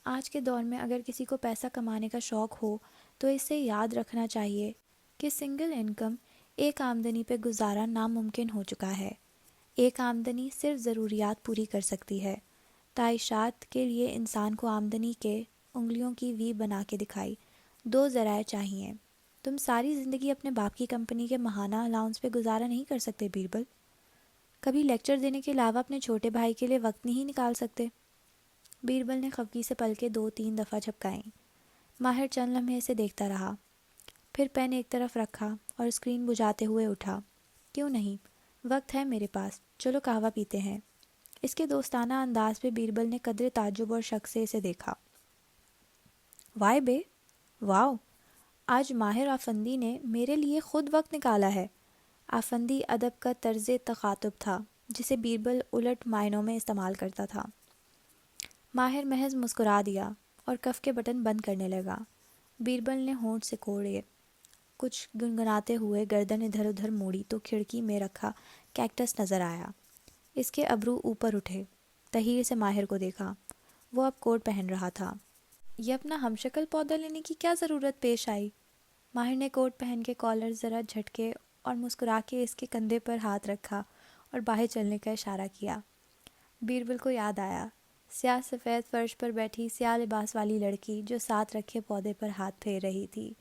آج کے دور میں اگر کسی کو پیسہ کمانے کا شوق ہو تو اسے یاد رکھنا چاہیے کہ سنگل انکم، ایک آمدنی پہ گزارا ناممکن ہو چکا ہے۔ ایک آمدنی صرف ضروریات پوری کر سکتی ہے۔ تعیشات کے لیے انسان کو آمدنی کے انگلیوں کی وی بنا کے دکھائی. 2 ذرائع چاہیے. تم ساری زندگی اپنے باپ کی کمپنی کے ماہانہ الاؤنس پہ گزارا نہیں کر سکتے بیربل؟ کبھی لیکچر دینے کے علاوہ اپنے چھوٹے بھائی کے لیے وقت نہیں نکال سکتے؟ بیربل نے خفگی سے پلکیں 2-3 دفعہ جھپکائیں. ماہر چند لمحے اسے دیکھتا رہا، پھر پین ایک طرف رکھا اور اسکرین بجھاتے ہوئے اٹھا. کیوں نہیں، وقت ہے میرے پاس، چلو قہوہ پیتے ہیں. اس کے دوستانہ انداز پہ بیربل نے قدرے تعجب اور شک سے اسے دیکھا. وائے بے، واو، آج ماہر آفندی نے میرے لیے خود وقت نکالا ہے. آفندی ادب کا طرز تخاطب تھا جسے بیربل الٹ معنوں میں استعمال کرتا تھا. ماہر محض مسکرا دیا اور کف کے بٹن بند کرنے لگا. بیربل نے ہونٹ سے کوڑے کچھ گنگناتے ہوئے گردن ادھر ادھر موڑی تو کھڑکی میں رکھا کیکٹس نظر آیا. اس کے ابرو اوپر اٹھے. تحیر سے ماہر کو دیکھا. وہ اب کوٹ پہن رہا تھا. یہ اپنا ہم شکل پودا لینے کی کیا ضرورت پیش آئی؟ ماہر نے کوٹ پہن کے کالر ذرا جھٹکے اور مسکرا کے اس کے کندھے پر ہاتھ رکھا اور باہر چلنے کا اشارہ کیا. بیربل کو یاد آیا، سیاہ سفید فرش پر بیٹھی سیاہ لباس والی لڑکی جو ساتھ رکھے پودے پر ہاتھ پھیر رہی تھی.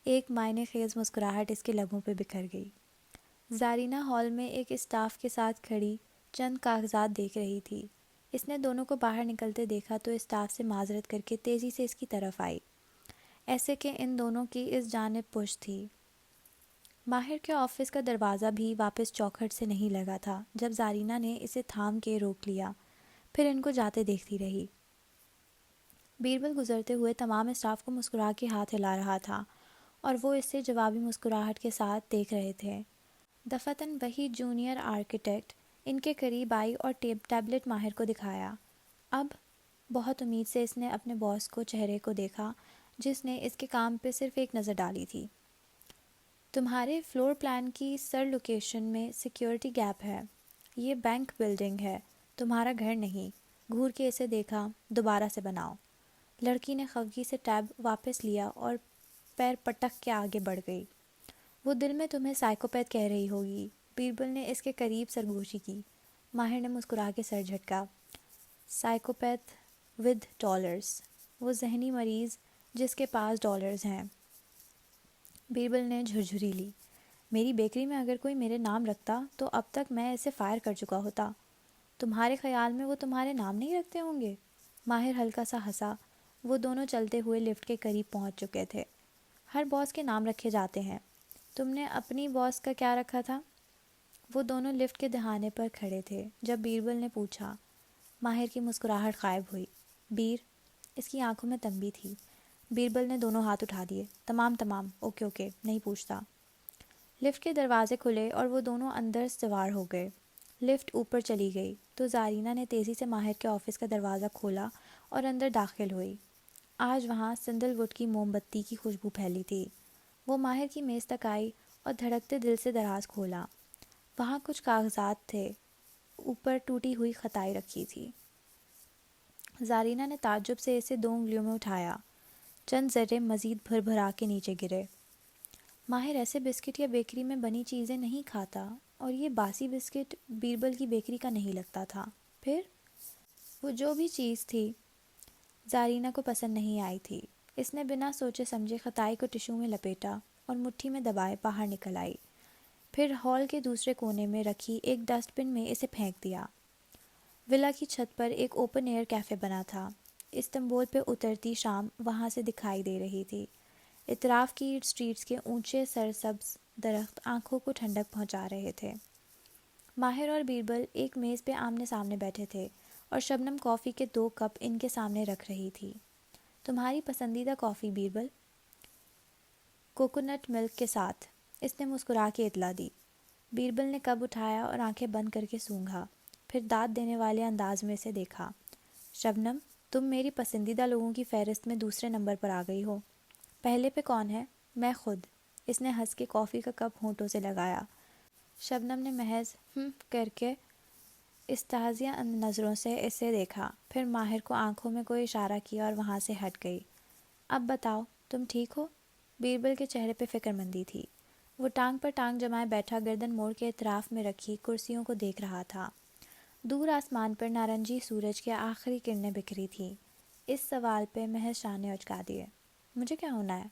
ایک معنی خیز مسکراہٹ اس کے لبوں پہ بکھر گئی. زارینہ ہال میں ایک اسٹاف کے ساتھ کھڑی چند کاغذات دیکھ رہی تھی. اس نے دونوں کو باہر نکلتے دیکھا تو اسٹاف سے معذرت کر کے تیزی سے اس کی طرف آئی، ایسے کہ ان دونوں کی اس جانب پشت تھی. ماہر کے آفس کا دروازہ بھی واپس چوکھٹ سے نہیں لگا تھا جب زارینہ نے اسے تھام کے روک لیا، پھر ان کو جاتے دیکھتی رہی. بیربل گزرتے ہوئے تمام اسٹاف کو مسکرا کے ہاتھ ہلا رہا تھا اور وہ اس سے جوابی مسکراہٹ کے ساتھ دیکھ رہے تھے. دفعتاً وہی جونیئر آرکیٹیکٹ ان کے قریب آئی اور ٹیبلٹ ماہر کو دکھایا. اب بہت امید سے اس نے اپنے باس کو چہرے کو دیکھا جس نے اس کے کام پہ صرف ایک نظر ڈالی تھی. تمہارے فلور پلان کی سر لوکیشن میں سیکیورٹی گیپ ہے. یہ بینک بلڈنگ ہے، تمہارا گھر نہیں. گھور کے اسے دیکھا. دوبارہ سے بناؤ. لڑکی نے خفگی سے ٹیب واپس لیا اور پیر پٹک کے آگے بڑھ گئی. وہ دل میں تمہیں سائیکوپیتھ کہہ رہی ہوگی. بیربل نے اس کے قریب سرگوشی کی. ماہر نے مسکرا کے سر جھٹکا. سائیکوپیتھ ود ڈالرز، وہ ذہنی مریض جس کے پاس ڈالرز ہیں. بیربل نے جھرجھری لی. میری بیکری میں اگر کوئی میرے نام رکھتا تو اب تک میں اسے فائر کر چکا ہوتا. تمہارے خیال میں وہ تمہارے نام نہیں رکھتے ہوں گے؟ ماہر ہلکا سا ہنسا. وہ دونوں چلتے ہوئے لفٹ کے قریب پہنچ چکے تھے. ہر باس کے نام رکھے جاتے ہیں. تم نے اپنی باس کا کیا رکھا تھا؟ وہ دونوں لفٹ کے دہانے پر کھڑے تھے جب بیربل نے پوچھا. ماہر کی مسکراہٹ غائب ہوئی. بیر، اس کی آنکھوں میں تنبیہ تھی. بیربل نے دونوں ہاتھ اٹھا دیے. تمام، اوکے اوکے، نہیں پوچھتا. لفٹ کے دروازے کھلے اور وہ دونوں اندر سوار ہو گئے. لفٹ اوپر چلی گئی تو زارینہ نے تیزی سے ماہر کے آفس کا دروازہ کھولا اور اندر داخل ہوئی. آج وہاں سندل ووڈ کی موم بتی کی خوشبو پھیلی تھی. وہ ماہر کی میز تک آئی اور دھڑکتے دل سے دراز کھولا. وہاں کچھ کاغذات تھے، اوپر ٹوٹی ہوئی خطائی رکھی تھی. زارینہ نے تعجب سے اسے 2 انگلیوں میں اٹھایا. چند ذرے مزید بھر بھرا کے نیچے گرے. ماہر ایسے بسکٹ یا بیکری میں بنی چیزیں نہیں کھاتا، اور یہ باسی بسکٹ بیربل کی بیکری کا نہیں لگتا تھا. پھر وہ جو بھی چیز تھی زارینہ کو پسند نہیں آئی تھی. اس نے بنا سوچے سمجھے خطائی کو ٹشو میں لپیٹا اور مٹھی میں دبائے باہر نکل آئی. پھر ہال کے دوسرے کونے میں رکھی ایک ڈسٹ بن میں اسے پھینک دیا. ولا کی چھت پر ایک اوپن ایئر کیفے بنا تھا. استنبول پہ اترتی شام وہاں سے دکھائی دے رہی تھی. اطراف کی اسٹریٹس کے اونچے سرسبز درخت آنکھوں کو ٹھنڈک پہنچا رہے تھے. ماہر اور بیربل ایک میز پہ آمنے سامنے بیٹھے تھے اور شبنم کافی کے 2 کپ ان کے سامنے رکھ رہی تھی. تمہاری پسندیدہ کافی بیربل؟ کوکونٹ ملک کے ساتھ، اس نے مسکرا کے اطلاع دی. بیربل نے کپ اٹھایا اور آنکھیں بند کر کے سونگھا، پھر داد دینے والے انداز میں اسے دیکھا. شبنم، تم میری پسندیدہ لوگوں کی فہرست میں دوسرے نمبر پر آ گئی ہو. پہلے پہ کون ہے؟ میں خود. اس نے ہنس کے کافی کا کپ ہونٹوں سے لگایا. شبنم نے محض کر کے استحضیہ نظروں سے اسے دیکھا، پھر ماہر کو آنکھوں میں کوئی اشارہ کیا اور وہاں سے ہٹ گئی. اب بتاؤ، تم ٹھیک ہو؟ بیربل کے چہرے پہ فکر مندی تھی. وہ ٹانگ پر ٹانگ جمائے بیٹھا گردن موڑ کے اطراف میں رکھی کرسیوں کو دیکھ رہا تھا. دور آسمان پر نارنجی سورج کی آخری کرنیں بکھری تھیں. اس سوال پہ محض شانے اچکا دیے۔ مجھے کیا ہونا ہے؟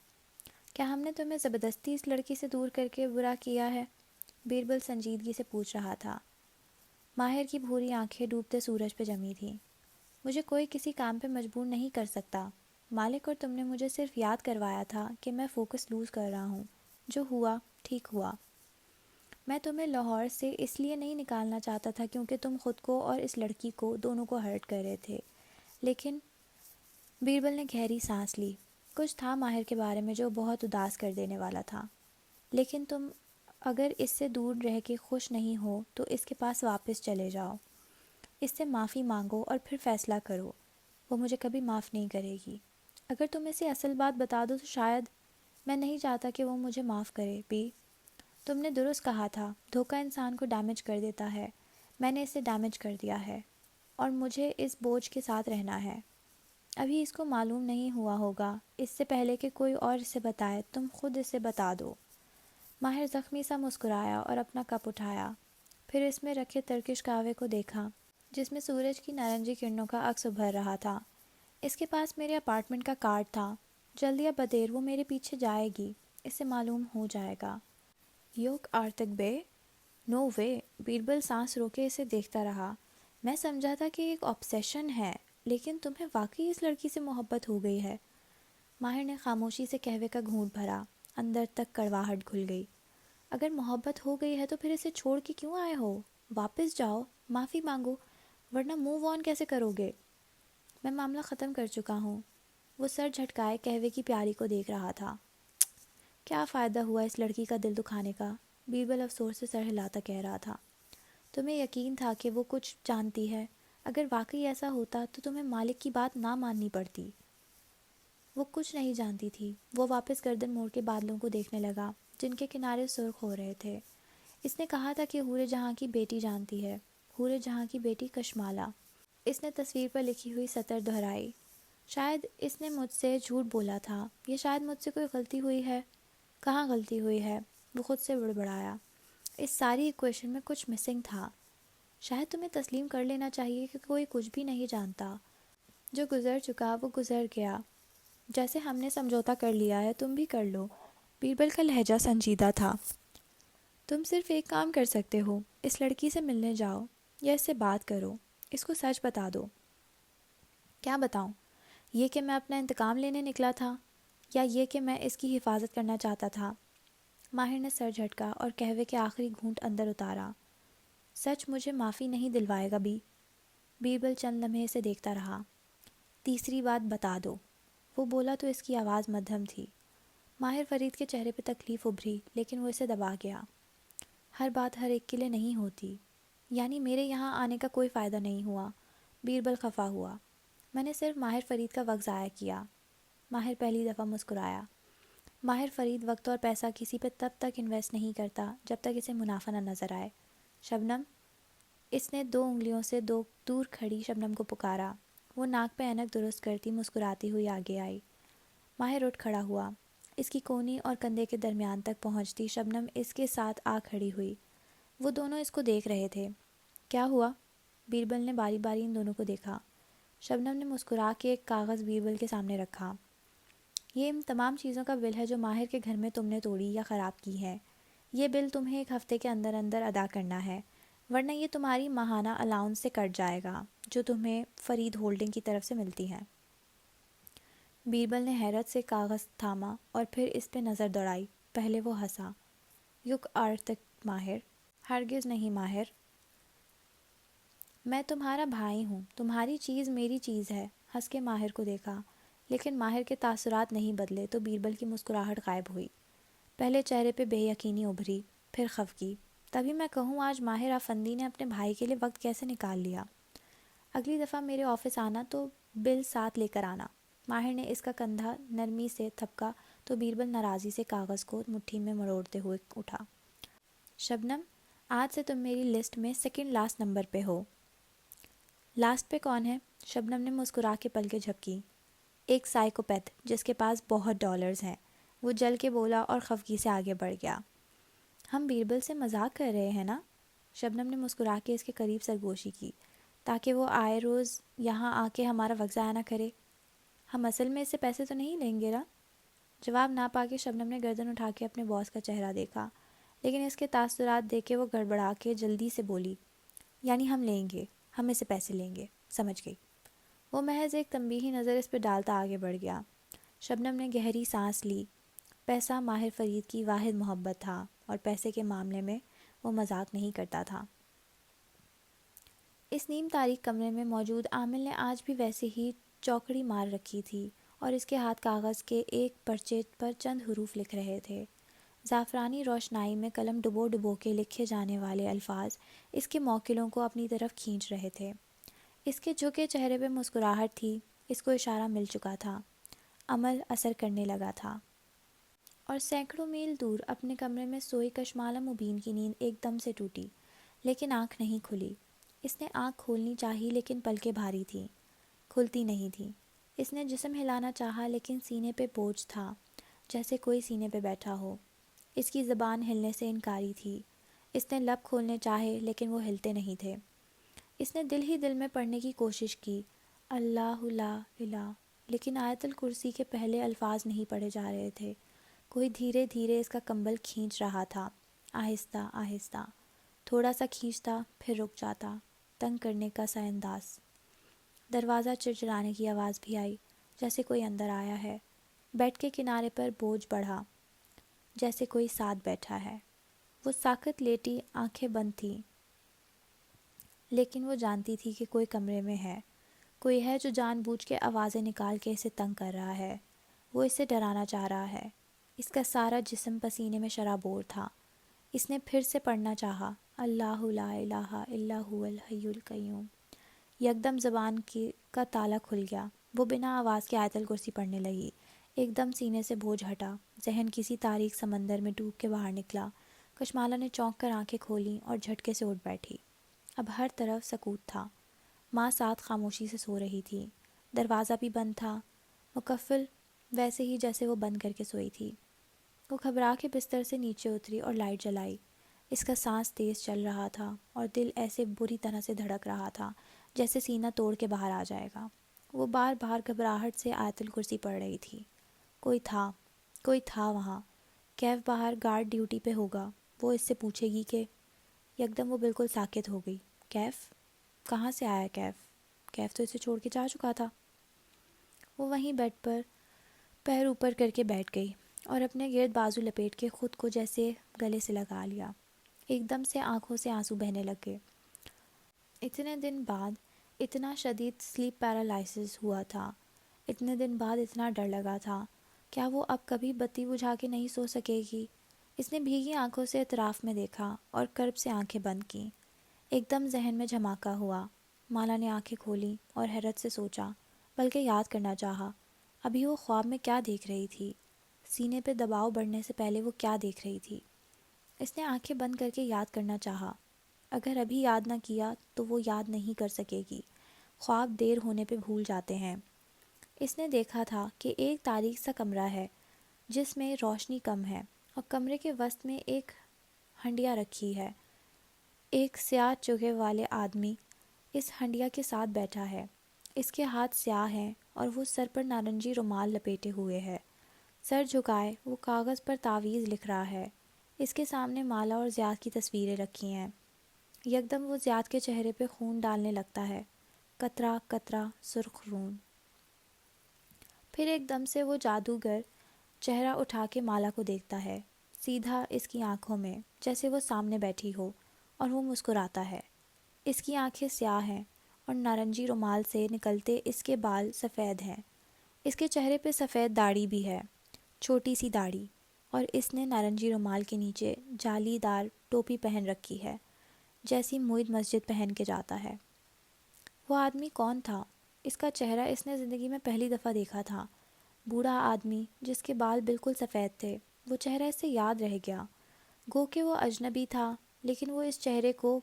کیا ہم نے تمہیں زبردستی اس لڑکی سے دور کر کے برا کیا ہے؟ بیربل سنجیدگی سے پوچھ رہا تھا۔ ماہر کی بھوری آنکھیں ڈوبتے سورج پہ جمی تھیں۔ مجھے کوئی کسی کام پہ مجبور نہیں کر سکتا مالک، اور تم نے مجھے صرف یاد کروایا تھا کہ میں فوکس لوز کر رہا ہوں۔ جو ہوا ٹھیک ہوا۔ میں تمہیں لاہور سے اس لیے نہیں نکالنا چاہتا تھا کیونکہ تم خود کو اور اس لڑکی کو دونوں کو ہرٹ کر رہے تھے، لیکن بیربل نے گہری سانس لی۔ کچھ تھا ماہر کے بارے میں جو بہت اداس کر دینے والا تھا، لیکن تم اگر اس سے دور رہ کے خوش نہیں ہو تو اس کے پاس واپس چلے جاؤ، اس سے معافی مانگو اور پھر فیصلہ کرو۔ وہ مجھے کبھی معاف نہیں کرے گی۔ اگر تم اسے اصل بات بتا دو تو شاید۔ میں نہیں چاہتا کہ وہ مجھے معاف کرے بی۔ تم نے درست کہا تھا، دھوکہ انسان کو ڈیمیج کر دیتا ہے۔ میں نے اسے ڈیمیج کر دیا ہے اور مجھے اس بوجھ کے ساتھ رہنا ہے۔ ابھی اس کو معلوم نہیں ہوا ہوگا، اس سے پہلے کہ کوئی اور اسے بتائے تم خود اسے بتا دو۔ ماہر زخمی سا مسکرایا اور اپنا کپ اٹھایا، پھر اس میں رکھے ترکش قہوے کو دیکھا جس میں سورج کی نارنجی کرنوں کا عکس ابھر رہا تھا۔ اس کے پاس میرے اپارٹمنٹ کا کارڈ تھا، جلد یا بدیر وہ میرے پیچھے جائے گی، اسے معلوم ہو جائے گا۔ یوک آرتک بے؟ نو وے۔ بیربل سانس روکے اسے دیکھتا رہا۔ میں سمجھا تھا کہ ایک آبسیشن ہے، لیکن تمہیں واقعی اس لڑکی سے محبت ہو گئی ہے؟ ماہر نے خاموشی سے قہوے کا گھونٹ بھرا، اندر تک کڑواہٹ گھل گئی۔ اگر محبت ہو گئی ہے تو پھر اسے چھوڑ کے کیوں آئے ہو؟ واپس جاؤ، معافی مانگو، ورنہ موو آن کیسے کرو گے؟ میں معاملہ ختم کر چکا ہوں۔ وہ سر جھٹکائے قہوے کی پیالی کو دیکھ رہا تھا۔ کیا فائدہ ہوا اس لڑکی کا دل دکھانے کا؟ بیربل افسوس سے سر ہلاتا کہہ رہا تھا۔ تمہیں یقین تھا کہ وہ کچھ جانتی ہے؟ اگر واقعی ایسا ہوتا تو تمہیں مالک کی بات نہ ماننی پڑتی۔ وہ کچھ نہیں جانتی تھی۔ وہ واپس گردن موڑ کے بادلوں کو دیکھنے لگا جن کے کنارے سرخ ہو رہے تھے۔ اس نے کہا تھا کہ حور جہاں کی بیٹی جانتی ہے، حور جہاں کی بیٹی کشمالہ۔ اس نے تصویر پر لکھی ہوئی سطر دہرائی۔ شاید اس نے مجھ سے جھوٹ بولا تھا، یا شاید مجھ سے کوئی غلطی ہوئی ہے۔ کہاں غلطی ہوئی ہے؟ وہ خود سے بڑبڑایا۔ اس ساری ایکویشن میں کچھ مسنگ تھا۔ شاید تمہیں تسلیم کر لینا چاہیے کہ کوئی کچھ بھی نہیں جانتا۔ جو گزر چکا وہ گزر گیا۔ جیسے ہم نے سمجھوتا کر لیا ہے تم بھی کر لو۔ بیربل کا لہجہ سنجیدہ تھا۔ تم صرف ایک کام کر سکتے ہو، اس لڑکی سے ملنے جاؤ یا اس سے بات کرو، اس کو سچ بتا دو۔ کیا بتاؤں؟ یہ کہ میں اپنا انتقام لینے نکلا تھا، یا یہ کہ میں اس کی حفاظت کرنا چاہتا تھا؟ ماہر نے سر جھٹکا اور قہوے کے آخری گھونٹ اندر اتارا۔ سچ مجھے معافی نہیں دلوائے گا بی۔ بیربل چند لمحے سے دیکھتا رہا۔ تیسری بات بتا دو، وہ بولا تو اس کی آواز مدھم تھی۔ ماہر فرید کے چہرے پہ تکلیف ابھری، لیکن وہ اسے دبا گیا۔ ہر بات ہر ایک کے لیے نہیں ہوتی، یعنی میرے یہاں آنے کا کوئی فائدہ نہیں ہوا۔ بیربل خفا ہوا۔ میں نے صرف ماہر فرید کا وقت ضائع کیا۔ ماہر پہلی دفعہ مسکرایا۔ ماہر فرید وقت اور پیسہ کسی پہ تب تک انویسٹ نہیں کرتا جب تک اسے منافع نہ نظر آئے۔ شبنم، اس نے 2 انگلیوں سے دور کھڑی شبنم کو پکارا۔ وہ ناک پہ اینک درست کرتی مسکراتی ہوئی آگے آئی۔ ماہر اٹھ کھڑا ہوا۔ اس کی کونی اور کندھے کے درمیان تک پہنچتی شبنم اس کے ساتھ آ کھڑی ہوئی۔ وہ دونوں اس کو دیکھ رہے تھے۔ کیا ہوا؟ بیربل نے باری باری ان دونوں کو دیکھا۔ شبنم نے مسکرا کے ایک کاغذ بیربل کے سامنے رکھا۔ یہ ان تمام چیزوں کا بل ہے جو ماہر کے گھر میں تم نے توڑی یا خراب کی ہے۔ یہ بل تمہیں 1 ہفتے کے اندر اندر ادا کرنا ہے، ورنہ یہ تمہاری ماہانہ الاؤنس سے کٹ جائے گا جو تمہیں فرید ہولڈنگ کی طرف سے ملتی ہے۔ بیربل نے حیرت سے کاغذ تھاما اور پھر اس پہ نظر دوڑائی۔ پہلے وہ ہنسا۔ یک آرتک ماہر؟ ہرگز نہیں ماہر۔ میں تمہارا بھائی ہوں، تمہاری چیز میری چیز ہے۔ ہنس کے ماہر کو دیکھا، لیکن ماہر کے تاثرات نہیں بدلے تو بیربل کی مسکراہٹ غائب ہوئی۔ پہلے چہرے پہ بے یقینی ابھری، پھر خفگی۔ تبھی میں کہوں آج ماہر افندی نے اپنے بھائی کے لیے وقت کیسے نکال لیا۔ اگلی دفعہ میرے آفس آنا تو بل ساتھ لے کر آنا۔ ماہر نے اس کا کندھا نرمی سے تھپکا تو بیربل ناراضی سے کاغذ کو مٹھی میں مروڑتے ہوئے اٹھا۔ شبنم، آج سے تم میری لسٹ میں 2nd لاسٹ نمبر پہ ہو۔ لاسٹ پہ کون ہے؟ شبنم نے مسکرا کے پلکیں جھپکی۔ ایک سائیکوپیتھ جس کے پاس بہت ڈالرز ہیں، وہ جل کے بولا اور خفگی سے آگے بڑھ گیا۔ ہم بیربل سے مذاق کر رہے ہیں نا؟ شبنم نے مسکرا کے اس کے قریب سرگوشی کی، تاکہ وہ آئے روز یہاں آ کے ہمارا وقت ضائع نہ کرے۔ ہم اصل میں اس سے پیسے تو نہیں لیں گے نا؟ جواب نہ پا کے شبنم نے گردن اٹھا کے اپنے باس کا چہرہ دیکھا، لیکن اس کے تاثرات دیکھ کے وہ گڑبڑا کے جلدی سے بولی، یعنی ہم لیں گے، ہم اس سے پیسے لیں گے، سمجھ گئی۔ وہ محض ایک تنبیہی نظر اس پہ ڈالتا آگے بڑھ گیا۔ شبنم نے گہری سانس لی۔ پیسہ ماہر فرید کی واحد محبت تھا اور پیسے کے معاملے میں وہ مذاق نہیں کرتا تھا۔ اس نیم تاریک کمرے میں موجود عامل نے آج بھی ویسے ہی چوکڑی مار رکھی تھی اور اس کے ہاتھ کاغذ کے ایک پرچے پر چند حروف لکھ رہے تھے۔ زعفرانی روشنائی میں قلم ڈبو ڈبو کے لکھے جانے والے الفاظ اس کے موکلوں کو اپنی طرف کھینچ رہے تھے۔ اس کے جھکے چہرے پہ مسکراہٹ تھی، اس کو اشارہ مل چکا تھا، عمل اثر کرنے لگا تھا، اور سینکڑوں میل دور اپنے کمرے میں سوئی کشمالہ مبین کی نیند ایک دم سے ٹوٹی، لیکن آنکھ نہیں کھلی۔ اس نے آنکھ کھولنی چاہی لیکن پلکیں بھاری تھیں، کھلتی نہیں تھیں۔ اس نے جسم ہلانا چاہا لیکن سینے پہ بوجھ تھا، جیسے کوئی سینے پہ بیٹھا ہو۔ اس کی زبان ہلنے سے انکاری تھی۔ اس نے لب کھولنے چاہے لیکن وہ ہلتے نہیں تھے۔ اس نے دل ہی دل میں پڑھنے کی کوشش کی، اللہ لا الہ، لیکن آیت الکرسی کے پہلے الفاظ نہیں پڑھے جا رہے تھے۔ کوئی دھیرے دھیرے اس کا کمبل کھینچ رہا تھا، آہستہ آہستہ، تھوڑا سا کھینچتا پھر رک جاتا، تنگ کرنے کا سا انداز۔ دروازہ چرچرانے کی آواز بھی آئی، جیسے کوئی اندر آیا ہے۔ بیڈ کے کنارے پر بوجھ بڑھا، جیسے کوئی ساتھ بیٹھا ہے۔ وہ ساکت لیٹی، آنکھیں بند تھیں، لیکن وہ جانتی تھی کہ کوئی کمرے میں ہے، کوئی ہے جو جان بوجھ کے آوازیں نکال کے اسے تنگ کر رہا ہے۔ وہ اسے ڈرانا چاہ رہا ہے۔ اس کا سارا جسم پسینے میں شرابور تھا۔ اس نے پھر سے پڑھنا چاہا، اللہ لا الہ الا هو الحی القیوم۔ یکدم زبان کا تالا کھل گیا۔ وہ بنا آواز کے آیت الکرسی پڑھنے لگی۔ ایک دم سینے سے بوجھ ہٹا، ذہن کسی تاریک سمندر میں ڈوب کے باہر نکلا۔ کشمالہ نے چونک کر آنکھیں کھولیں اور جھٹکے سے اٹھ بیٹھی۔ اب ہر طرف سکوت تھا۔ ماں ساتھ خاموشی سے سو رہی تھی۔ دروازہ بھی بند تھا، مکفل ویسے ہی جیسے وہ بند کر کے سوئی تھی۔ وہ گھبرا کے بستر سے نیچے اتری اور لائٹ جلائی۔ اس کا سانس تیز چل رہا تھا اور دل ایسے بری طرح سے دھڑک رہا تھا جیسے سینہ توڑ کے باہر آ جائے گا۔ وہ بار بار گھبراہٹ سے آیت الکرسی پڑھ رہی تھی۔ کوئی تھا وہاں۔ کیف باہر گارڈ ڈیوٹی پہ ہوگا، وہ اس سے پوچھے گی کہ… یکدم وہ بالکل ساکت ہو گئی۔ کیف؟ کہاں سے آیا کیف؟ کیف تو اسے چھوڑ کے جا چکا تھا۔ وہ وہیں بیڈ پر پیر اوپر کر کے بیٹھ گئی اور اپنے گرد بازو لپیٹ کے خود کو جیسے گلے سے لگا لیا۔ ایک دم سے آنکھوں سے آنسو بہنے لگے۔ اتنے دن بعد اتنا شدید سلیپ پیرالائسس ہوا تھا، اتنے دن بعد اتنا ڈر لگا تھا۔ کیا وہ اب کبھی بتی بجھا کے نہیں سو سکے گی؟ اس نے بھیگی آنکھوں سے اطراف میں دیکھا اور کرب سے آنکھیں بند کیں۔ ایک دم ذہن میں جھماکہ ہوا۔ مالا نے آنکھیں کھولیں اور حیرت سے سوچا، بلکہ یاد کرنا چاہا، ابھی وہ خواب میں کیا دیکھ رہی تھی؟ سینے پہ دباؤ بڑھنے سے پہلے وہ کیا دیکھ رہی تھی؟ اس نے آنکھیں بند کر کے یاد کرنا چاہا۔ اگر ابھی یاد نہ کیا تو وہ یاد نہیں کر سکے گی۔ خواب دیر ہونے پہ بھول جاتے ہیں۔ اس نے دیکھا تھا کہ ایک تاریک سا کمرہ ہے جس میں روشنی کم ہے، اور کمرے کے وسط میں ایک ہنڈیا رکھی ہے۔ ایک سیاہ چوگے والے آدمی اس ہنڈیا کے ساتھ بیٹھا ہے۔ اس کے ہاتھ سیاہ ہیں اور وہ سر پر نارنجی رومال لپیٹے ہوئے ہے۔ سر جھکائے وہ کاغذ پر تعویذ لکھ رہا ہے۔ اس کے سامنے مالا اور زیاد کی تصویریں رکھی ہیں۔ یکدم وہ زیاد کے چہرے پہ خون ڈالنے لگتا ہے، قطرہ قطرہ سرخ خون۔ پھر ایک دم سے وہ جادوگر چہرہ اٹھا کے مالا کو دیکھتا ہے، سیدھا اس کی آنکھوں میں، جیسے وہ سامنے بیٹھی ہو، اور وہ مسکراتا ہے۔ اس کی آنکھیں سیاہ ہیں اور نارنجی رومال سے نکلتے اس کے بال سفید ہیں۔ اس کے چہرے پہ سفید داڑھی بھی ہے، چھوٹی سی داڑھی، اور اس نے نارنجی رومال کے نیچے جالی دار ٹوپی پہن رکھی ہے، جیسی معید مسجد پہن کے جاتا ہے۔ وہ آدمی کون تھا؟ اس کا چہرہ اس نے زندگی میں پہلی دفعہ دیکھا تھا۔ بوڑھا آدمی جس کے بال بالکل سفید تھے۔ وہ چہرہ اس سے یاد رہ گیا۔ گو کہ وہ اجنبی تھا، لیکن وہ اس چہرے کو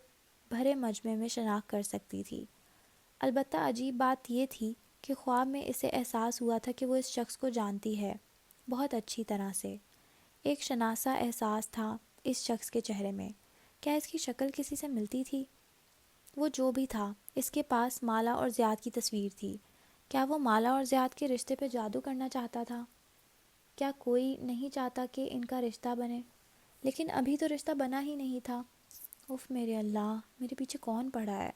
بھرے مجمع میں شناخت کر سکتی تھی۔ البتہ عجیب بات یہ تھی کہ خواب میں اسے احساس ہوا تھا کہ وہ اس شخص کو جانتی ہے، بہت اچھی طرح سے۔ ایک شناسا احساس تھا اس شخص کے چہرے میں۔ کیا اس کی شکل کسی سے ملتی تھی؟ وہ جو بھی تھا، اس کے پاس مالا اور زیاد کی تصویر تھی۔ کیا وہ مالا اور زیاد کے رشتے پہ جادو کرنا چاہتا تھا؟ کیا کوئی نہیں چاہتا کہ ان کا رشتہ بنے؟ لیکن ابھی تو رشتہ بنا ہی نہیں تھا۔ اف میرے اللہ، میرے پیچھے کون پڑا ہے؟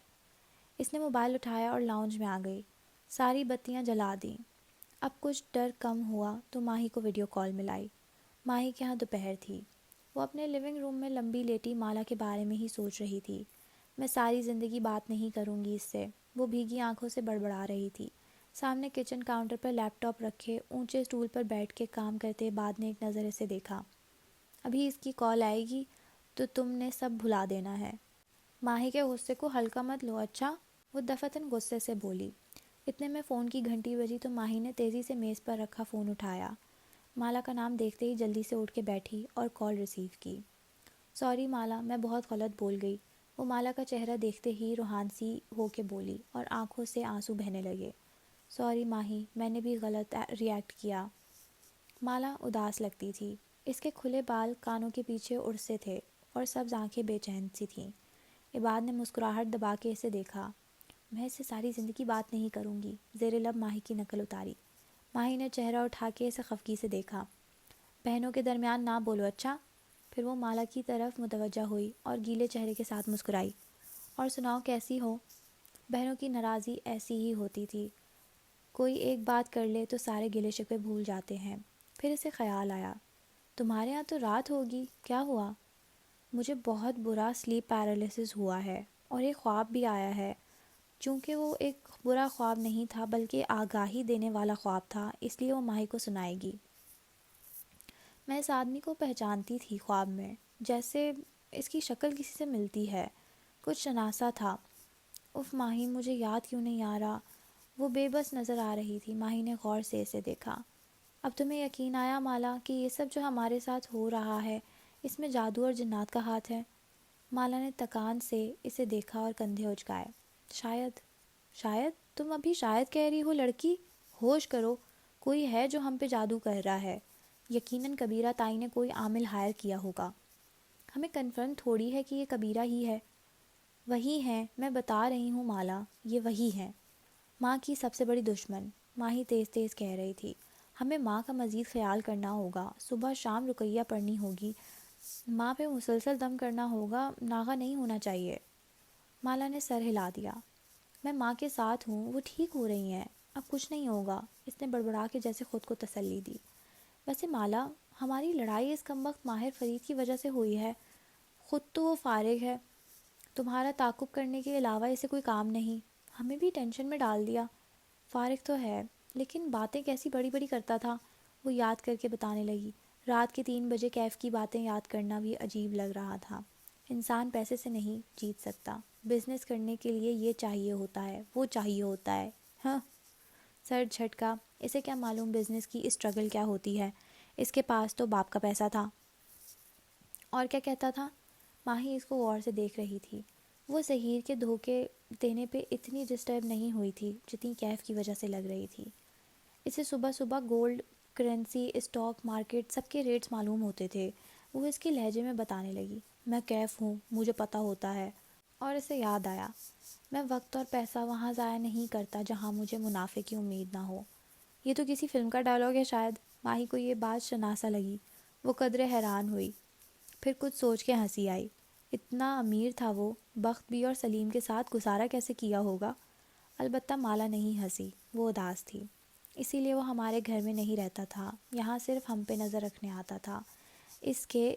اس نے موبائل اٹھایا اور لاؤنج میں آ گئی، ساری بتیاں جلا دیں۔ اب کچھ ڈر کم ہوا تو ماہی کو ویڈیو کال ملائی۔ ماہی کے ہاں دوپہر تھی۔ وہ اپنے لیونگ روم میں لمبی لیٹی مالا کے بارے میں ہی سوچ رہی تھی۔ میں ساری زندگی بات نہیں کروں گی اس سے، وہ بھیگی آنکھوں سے بڑبڑا رہی تھی۔ سامنے کچن کاؤنٹر پر لیپ ٹاپ رکھے اونچے اسٹول پر بیٹھ کے کام کرتے بعد نے ایک نظر اسے دیکھا۔ ابھی اس کی کال آئے گی تو تم نے سب بھلا دینا ہے۔ ماہی کے غصے کو ہلکا مت لو اچھا، وہ دفتن غصے سے بولی۔ اتنے میں فون کی گھنٹی بجی تو ماہی نے تیزی سے میز پر رکھا فون اٹھایا۔ مالا کا نام دیکھتے ہی جلدی سے اٹھ کے بیٹھی اور کال ریسیو کی۔ سوری مالا، میں بہت غلط بول گئی، وہ مالا کا چہرہ دیکھتے ہی روحان سی ہو کے بولی اور آنکھوں سے آنسو بہنے لگے۔ سوری ماہی، میں نے بھی غلط ریئیکٹ کیا۔ مالا اداس لگتی تھی۔ اس کے کھلے بال کانوں کے پیچھے اڑ سے تھے اور سبز آنکھیں بے چین سی تھیں۔ عباد نے مسکراہٹ دبا کے اسے دیکھا۔ میں اس سے ساری زندگی بات نہیں کروں گی، زیر لب ماہی کی نقل اتاری۔ ماہی نے چہرہ اٹھا کے اسے خفگی سے دیکھا۔ بہنوں کے درمیان نہ بولو اچھا؟ پھر وہ مالا کی طرف متوجہ ہوئی اور گیلے چہرے کے ساتھ مسکرائی۔ اور سناؤ کیسی ہو؟ بہنوں کی ناراضی ایسی ہی ہوتی تھی، کوئی ایک بات کر لے تو سارے گلے شکوے بھول جاتے ہیں۔ پھر اسے خیال آیا، تمہارے ہاں تو رات ہوگی، کیا ہوا؟ مجھے بہت برا سلیپ پیرالیسس ہوا ہے اور ایک خواب بھی آیا ہے۔ چونکہ وہ ایک برا خواب نہیں تھا بلکہ آگاہی دینے والا خواب تھا، اس لیے وہ ماہی کو سنائے گی۔ میں اس آدمی کو پہچانتی تھی خواب میں، جیسے اس کی شکل کسی سے ملتی ہے، کچھ شناسا تھا۔ اف ماہی، مجھے یاد کیوں نہیں آ رہا؟ وہ بے بس نظر آ رہی تھی۔ ماہی نے غور سے اسے دیکھا۔ اب تمہیں یقین آیا مالا کہ یہ سب جو ہمارے ساتھ ہو رہا ہے اس میں جادو اور جنات کا ہاتھ ہے؟ مالا نے تکان سے اسے دیکھا اور کندھے اچکائے۔ شاید شاید تم ابھی شاید کہہ رہی ہو لڑکی، ہوش کرو، کوئی ہے جو ہم پہ جادو کر رہا ہے۔ یقیناً کبیرہ تائی نے کوئی عامل ہائر کیا ہوگا۔ ہمیں کنفرم تھوڑی ہے کہ یہ کبیرہ ہی ہے۔ وہی ہیں، میں بتا رہی ہوں مالا، یہ وہی ہیں، ماں کی سب سے بڑی دشمن۔ ماہی تیز تیز کہہ رہی تھی۔ ہمیں ماں کا مزید خیال کرنا ہوگا، صبح شام رقیہ پڑھنی ہوگی، ماں پہ مسلسل دم کرنا ہوگا، ناغہ نہیں ہونا چاہیے۔ مالا نے سر ہلا دیا۔ میں ماں کے ساتھ ہوں، وہ ٹھیک ہو رہی ہیں، اب کچھ نہیں ہوگا، اس نے بڑبڑا کے جیسے خود کو تسلی دی۔ ویسے مالا، ہماری لڑائی اس کمبخت ماہر فرید کی وجہ سے ہوئی ہے، خود تو وہ فارغ ہے، تمہارا تعاقب کرنے کے علاوہ اسے کوئی کام نہیں، ہمیں بھی ٹینشن میں ڈال دیا۔ فارغ تو ہے، لیکن باتیں کیسی بڑی بڑی کرتا تھا، وہ یاد کر کے بتانے لگی۔ رات کے 3 بجے کیف کی باتیں یاد کرنا بھی عجیب لگ رہا تھا۔ انسان پیسے سے نہیں جیت سکتا، بزنس کرنے کے لیے یہ چاہیے ہوتا ہے، وہ چاہیے ہوتا ہے۔ ہاں، سر جھٹکا، اسے کیا معلوم بزنس کی اسٹرگل کیا ہوتی ہے، اس کے پاس تو باپ کا پیسہ تھا۔ اور کیا کہتا تھا؟ ماہی اس کو غور سے دیکھ رہی تھی۔ وہ ظہیر کے دھوکے دینے پہ اتنی ڈسٹرب نہیں ہوئی تھی جتنی کیف کی وجہ سے لگ رہی تھی۔ اسے صبح صبح گولڈ، کرنسی، اسٹاک مارکیٹ سب کے ریٹس معلوم ہوتے تھے۔ وہ اس کے لہجے میں بتانے لگی، میں کیف ہوں، مجھے پتہ ہوتا ہے۔ اور اسے یاد آیا، میں وقت اور پیسہ وہاں ضائع نہیں کرتا جہاں مجھے منافع کی امید نہ ہو۔ یہ تو کسی فلم کا ڈائلاگ ہے شاید۔ ماہی کو یہ بات شناسا لگی۔ وہ قدرے حیران ہوئی، پھر کچھ سوچ کے ہنسی آئی۔ اتنا امیر تھا وہ، بخت بھی اور سلیم کے ساتھ گزارا کیسے کیا ہوگا؟ البتہ مالا نہیں ہنسی، وہ اداس تھی۔ اسی لیے وہ ہمارے گھر میں نہیں رہتا تھا، یہاں صرف ہم پہ نظر رکھنے آتا تھا۔ اس کے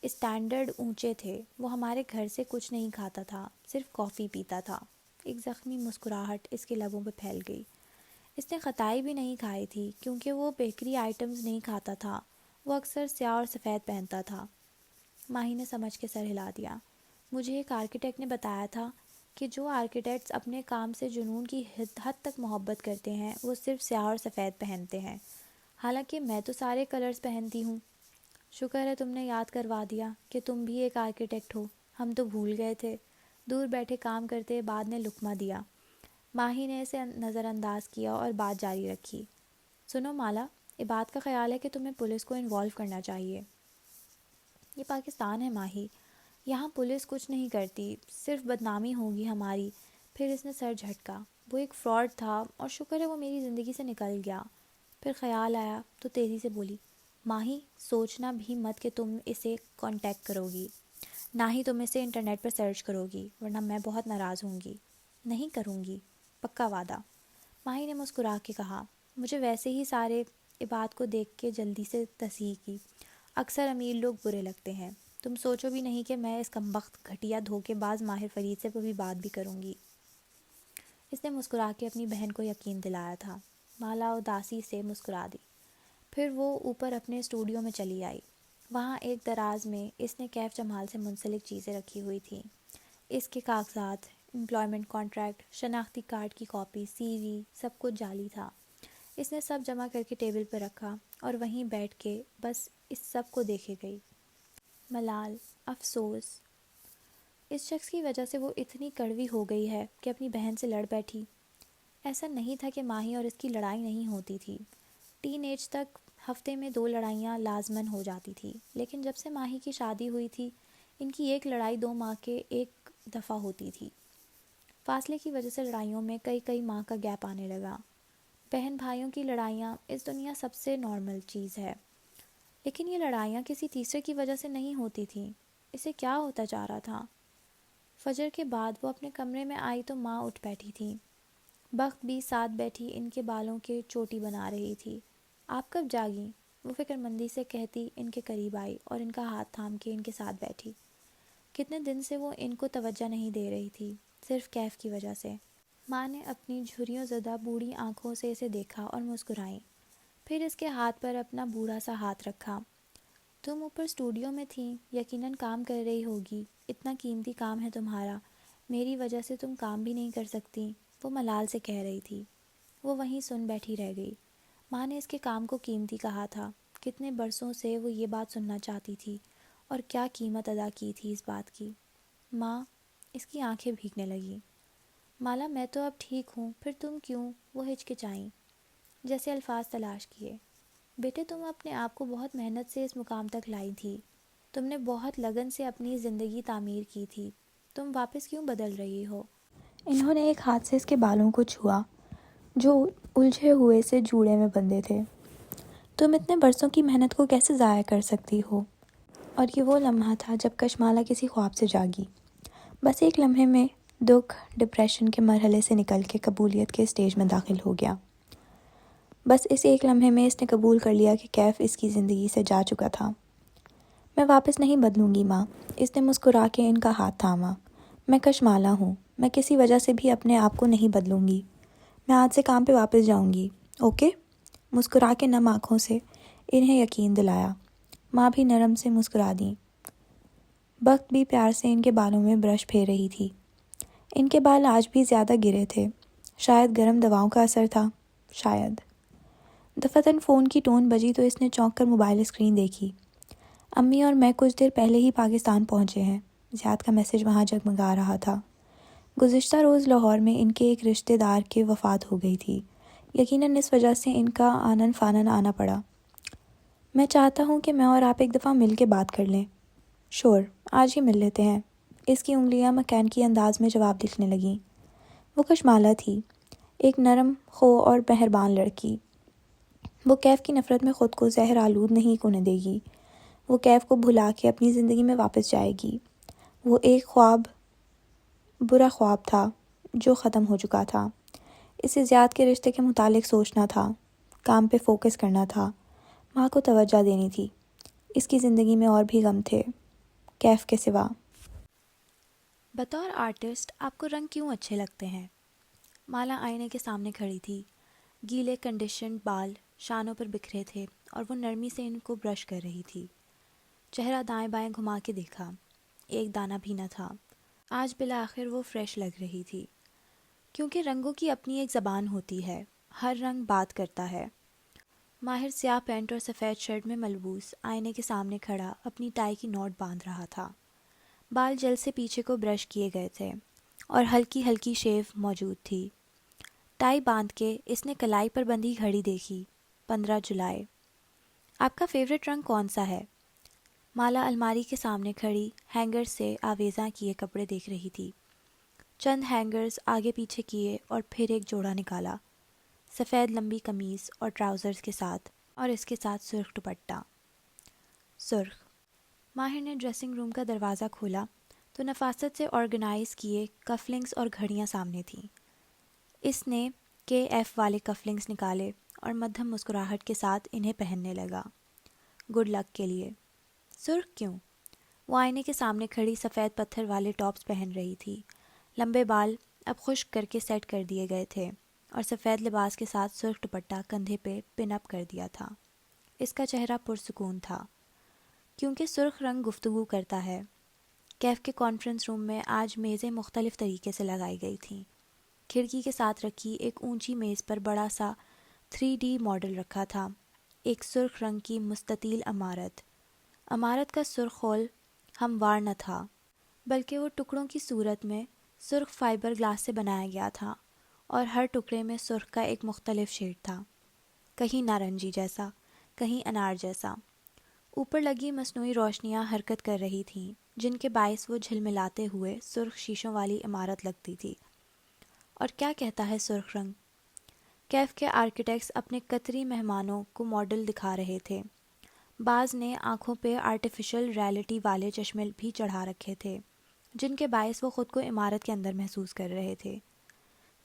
اسٹینڈرڈ اونچے تھے، وہ ہمارے گھر سے کچھ نہیں کھاتا تھا، صرف کافی پیتا تھا۔ ایک زخمی مسکراہٹ اس کے لبوں پہ پھیل گئی۔ اس نے خطائی بھی نہیں کھائی تھی کیونکہ وہ بیکری آئٹمز نہیں کھاتا تھا، وہ اکثر سیاہ اور سفید پہنتا تھا۔ ماہی نے سمجھ کے سر ہلا دیا۔ مجھے ایک آرکیٹیکٹ نے بتایا تھا کہ جو آرکیٹیکٹس اپنے کام سے جنون کی حد تک محبت کرتے ہیں وہ صرف سیاہ اور سفید پہنتے ہیں، حالانکہ میں تو سارے کلرز پہنتی ہوں۔ شکر ہے تم نے یاد کروا دیا کہ تم بھی ایک آرکیٹیکٹ ہو، ہم تو بھول گئے تھے۔ دور بیٹھے کام کرتے بعد نے لقمہ دیا۔ ماہی نے اسے نظر انداز کیا اور بات جاری رکھی۔ سنو مالا، یہ بات کا خیال ہے کہ تمہیں پولیس کو انوالو کرنا چاہیے۔ یہ پاکستان ہے ماہی، یہاں پولیس کچھ نہیں کرتی، صرف بدنامی ہوگی ہماری۔ پھر اس نے سر جھٹکا۔ وہ ایک فراڈ تھا اور شکر ہے وہ میری زندگی سے نکل گیا۔ پھر خیال آیا تو تیزی سے بولی، ماہی سوچنا بھی مت کہ تم اسے کانٹیکٹ کرو گی، نہ ہی تم اسے انٹرنیٹ پر سرچ کرو گی، ورنہ میں بہت ناراض ہوں گی۔ نہیں کروں گی، پکا وعدہ، ماہی نے مسکرا کے کہا۔ مجھے ویسے ہی سارے بات کو دیکھ کے جلدی سے تصحیح کی، اکثر امیر لوگ برے لگتے ہیں، تم سوچو بھی نہیں کہ میں اس کمبخت گھٹیا دھوکے باز ماہر فرید سے کبھی بات بھی کروں گی۔ اس نے مسکرا کے اپنی بہن کو یقین دلایا تھا۔ مالا اداسی سے مسکرا دی، پھر وہ اوپر اپنے اسٹوڈیو میں چلی آئی۔ وہاں ایک دراز میں اس نے کیف جمال سے منسلک چیزیں رکھی ہوئی تھیں، اس کے کاغذات، امپلائمنٹ کانٹریکٹ، شناختی کارڈ کی کاپی، سی وی، سب کچھ جعلی تھا۔ اس نے سب جمع کر کے ٹیبل پر رکھا اور وہیں بیٹھ کے بس اس سب کو دیکھے گئی۔ ملال، افسوس، اس شخص کی وجہ سے وہ اتنی کڑوی ہو گئی ہے کہ اپنی بہن سے لڑ بیٹھی۔ ایسا نہیں تھا کہ ماہی اور اس کی لڑائی نہیں ہوتی تھی، ٹین ایج تک ہفتے میں 2 لڑائیاں لازماً ہو جاتی تھی، لیکن جب سے ماہی کی شادی ہوئی تھی ان کی ایک لڑائی 2 ماہ کے ایک دفعہ ہوتی تھی۔ فاصلے کی وجہ سے لڑائیوں میں کئی ماہ کا گیپ آنے لگا۔ بہن بھائیوں کی لڑائیاں اس دنیا سب سے نارمل چیز ہے، لیکن یہ لڑائیاں کسی تیسرے کی وجہ سے نہیں ہوتی تھیں۔ اسے کیا ہوتا جا رہا تھا؟ فجر کے بعد وہ اپنے کمرے میں آئی تو ماں اٹھ بیٹھی تھی، بخت بھی ساتھ بیٹھی ان کے بالوں کے چوٹی بنا رہی تھی۔ آپ کب جاگیں؟ وہ فکر مندی سے کہتی ان کے قریب آئی اور ان کا ہاتھ تھام کے ان کے ساتھ بیٹھی۔ کتنے دن سے وہ ان کو توجہ نہیں دے رہی تھی، صرف کیف کی وجہ سے۔ ماں نے اپنی جھریوں زدہ بوڑھی آنکھوں سے اسے دیکھا اور مسکرائیں، پھر اس کے ہاتھ پر اپنا بوڑھا سا ہاتھ رکھا۔ تم اوپر اسٹوڈیو میں تھیں، یقیناً کام کر رہی ہوگی، اتنا قیمتی کام ہے تمہارا، میری وجہ سے تم کام بھی نہیں کر سکتی، وہ ملال سے کہہ رہی تھی۔ وہ وہیں سن بیٹھی رہ گئی۔ ماں نے اس کے کام کو قیمتی کہا تھا، کتنے برسوں سے وہ یہ بات سننا چاہتی تھی اور کیا قیمت ادا کی تھی اس بات کی۔ ماں، اس کی آنکھیں بھیگنے لگیں۔ مالا، میں تو اب ٹھیک ہوں، پھر تم کیوں؟ وہ ہچکچائیں، جیسے الفاظ تلاش کیے۔ بیٹے، تم اپنے آپ کو بہت محنت سے اس مقام تک لائی تھی، تم نے بہت لگن سے اپنی زندگی تعمیر کی تھی، تم واپس کیوں بدل رہی ہو؟ انہوں نے ایک ہاتھ سے اس کے بالوں کو چھوا جو الجھے ہوئے سے جوڑے میں بندھے تھے۔ تم اتنے برسوں کی محنت کو کیسے ضائع کر سکتی ہو؟ اور یہ وہ لمحہ تھا جب کشمالہ کسی خواب سے جاگی، بس ایک لمحے میں دکھ، ڈپریشن کے مرحلے سے نکل کے قبولیت کے اسٹیج میں داخل ہو گیا۔ بس اس ایک لمحے میں اس نے قبول کر لیا کہ کیف اس کی زندگی سے جا چکا تھا۔ میں واپس نہیں بدلوں گی ماں، اس نے مسکرا کے ان کا ہاتھ تھاما۔ میں کشمالہ ہوں، میں کسی وجہ سے بھی اپنے آپ کو نہیں بدلوں گی، میں آج سے کام پہ واپس جاؤں گی، اوکے؟ مسکرا کے نم آنکھوں سے انہیں یقین دلایا۔ ماں بھی نرم سے مسکرا دیں۔ بخت بھی پیار سے ان کے بالوں میں برش پھیر رہی تھی۔ ان کے بال آج بھی زیادہ گرے تھے، شاید گرم دواؤں کا اثر تھا، شاید۔ دفتن فون کی ٹون بجی تو اس نے چونک کر موبائل اسکرین دیکھی۔ امی اور میں کچھ دیر پہلے ہی پاکستان پہنچے ہیں، زیاد کا میسج وہاں جگمگا رہا تھا۔ گزشتہ روز لاہور میں ان کے ایک رشتہ دار کی وفات ہو گئی تھی، یقیناً اس وجہ سے ان کا آنن فانن آنا پڑا۔ میں چاہتا ہوں کہ میں اور آپ ایک دفعہ مل کے بات کر لیں۔ شور، آج ہی مل لیتے ہیں۔ اس کی انگلیاں مکینکی انداز میں جواب لکھنے لگیں۔ وہ کشمالہ تھی، ایک نرم خو اور مہربان لڑکی۔ وہ کیف کی نفرت میں خود کو زہر آلود نہیں ہونے دے گی، وہ کیف کو بھلا کے اپنی زندگی میں واپس جائے گی۔ وہ ایک خواب، برا خواب تھا جو ختم ہو چکا تھا۔ اسے زیاد کے رشتے کے متعلق سوچنا تھا، کام پہ فوکس کرنا تھا، ماں کو توجہ دینی تھی۔ اس کی زندگی میں اور بھی غم تھے، کیف کے سوا۔ بطور آرٹسٹ آپ کو رنگ کیوں اچھے لگتے ہیں؟ مالا آئینے کے سامنے کھڑی تھی، گیلے کنڈیشنڈ بال شانوں پر بکھرے تھے اور وہ نرمی سے ان کو برش کر رہی تھی۔ چہرہ دائیں بائیں گھما کے دیکھا، ایک دانہ بھی نہ تھا۔ آج بالآخر وہ فریش لگ رہی تھی، کیونکہ رنگوں کی اپنی ایک زبان ہوتی ہے، ہر رنگ بات کرتا ہے۔ ماہر سیاہ پینٹ اور سفید شرٹ میں ملبوس آئینے کے سامنے کھڑا اپنی ٹائی کی نوٹ باندھ رہا تھا۔ بال جل سے پیچھے کو برش کیے گئے تھے اور ہلکی ہلکی شیو موجود تھی۔ ٹائی باندھ کے اس نے کلائی پر بندھی گھڑی دیکھی، 15 جولائی۔ آپ کا فیوریٹ رنگ کون سا ہے؟ مالا الماری کے سامنے کھڑی ہینگر سے آویزاں کیے کپڑے دیکھ رہی تھی۔ چند ہینگرز آگے پیچھے کیے اور پھر ایک جوڑا نکالا، سفید لمبی قمیص اور ٹراؤزرز کے ساتھ، اور اس کے ساتھ سرخ دوپٹہ۔ سرخ۔ ماہر نے ڈریسنگ روم کا دروازہ کھولا تو نفاست سے آرگنائز کیے کف لنکس اور گھڑیاں سامنے تھیں۔ اس نے KF والے کف لنکس نکالے اور مدھم مسکراہٹ کے ساتھ انہیں پہننے لگا۔ گڈ لک کے لیے۔ سرخ کیوں؟ وہ آئینے کے سامنے کھڑی سفید پتھر والے ٹاپس پہن رہی تھی۔ لمبے بال اب خشک کر کے سیٹ کر دیے گئے تھے اور سفید لباس کے ساتھ سرخ دوپٹہ کندھے پہ پن اپ کر دیا تھا۔ اس کا چہرہ پرسکون تھا کیونکہ سرخ رنگ گفتگو کرتا ہے۔ کیف کے کانفرنس روم میں آج میزیں مختلف طریقے سے لگائی گئی تھیں۔ کھڑکی کے ساتھ رکھی ایک اونچی میز پر بڑا سا 3D ماڈل رکھا تھا، ایک سرخ رنگ کی مستطیل عمارت۔ عمارت کا سرخ ہال ہموار نہ تھا، بلکہ وہ ٹکڑوں کی صورت میں سرخ فائبر گلاس سے بنایا گیا تھا، اور ہر ٹکڑے میں سرخ کا ایک مختلف شیڈ تھا، کہیں نارنجی جیسا، کہیں انار جیسا۔ اوپر لگی مصنوعی روشنیاں حرکت کر رہی تھیں، جن کے باعث وہ جھلملاتے ہوئے سرخ شیشوں والی عمارت لگتی تھی۔ اور کیا کہتا ہے سرخ رنگ؟ کیف کے آرکیٹیکٹس اپنے قطری مہمانوں کو ماڈل دکھا رہے تھے۔ بعض نے آنکھوں پہ آرٹیفیشل ریئلٹی والے چشمے بھی چڑھا رکھے تھے، جن کے باعث وہ خود کو عمارت کے اندر محسوس کر رہے تھے۔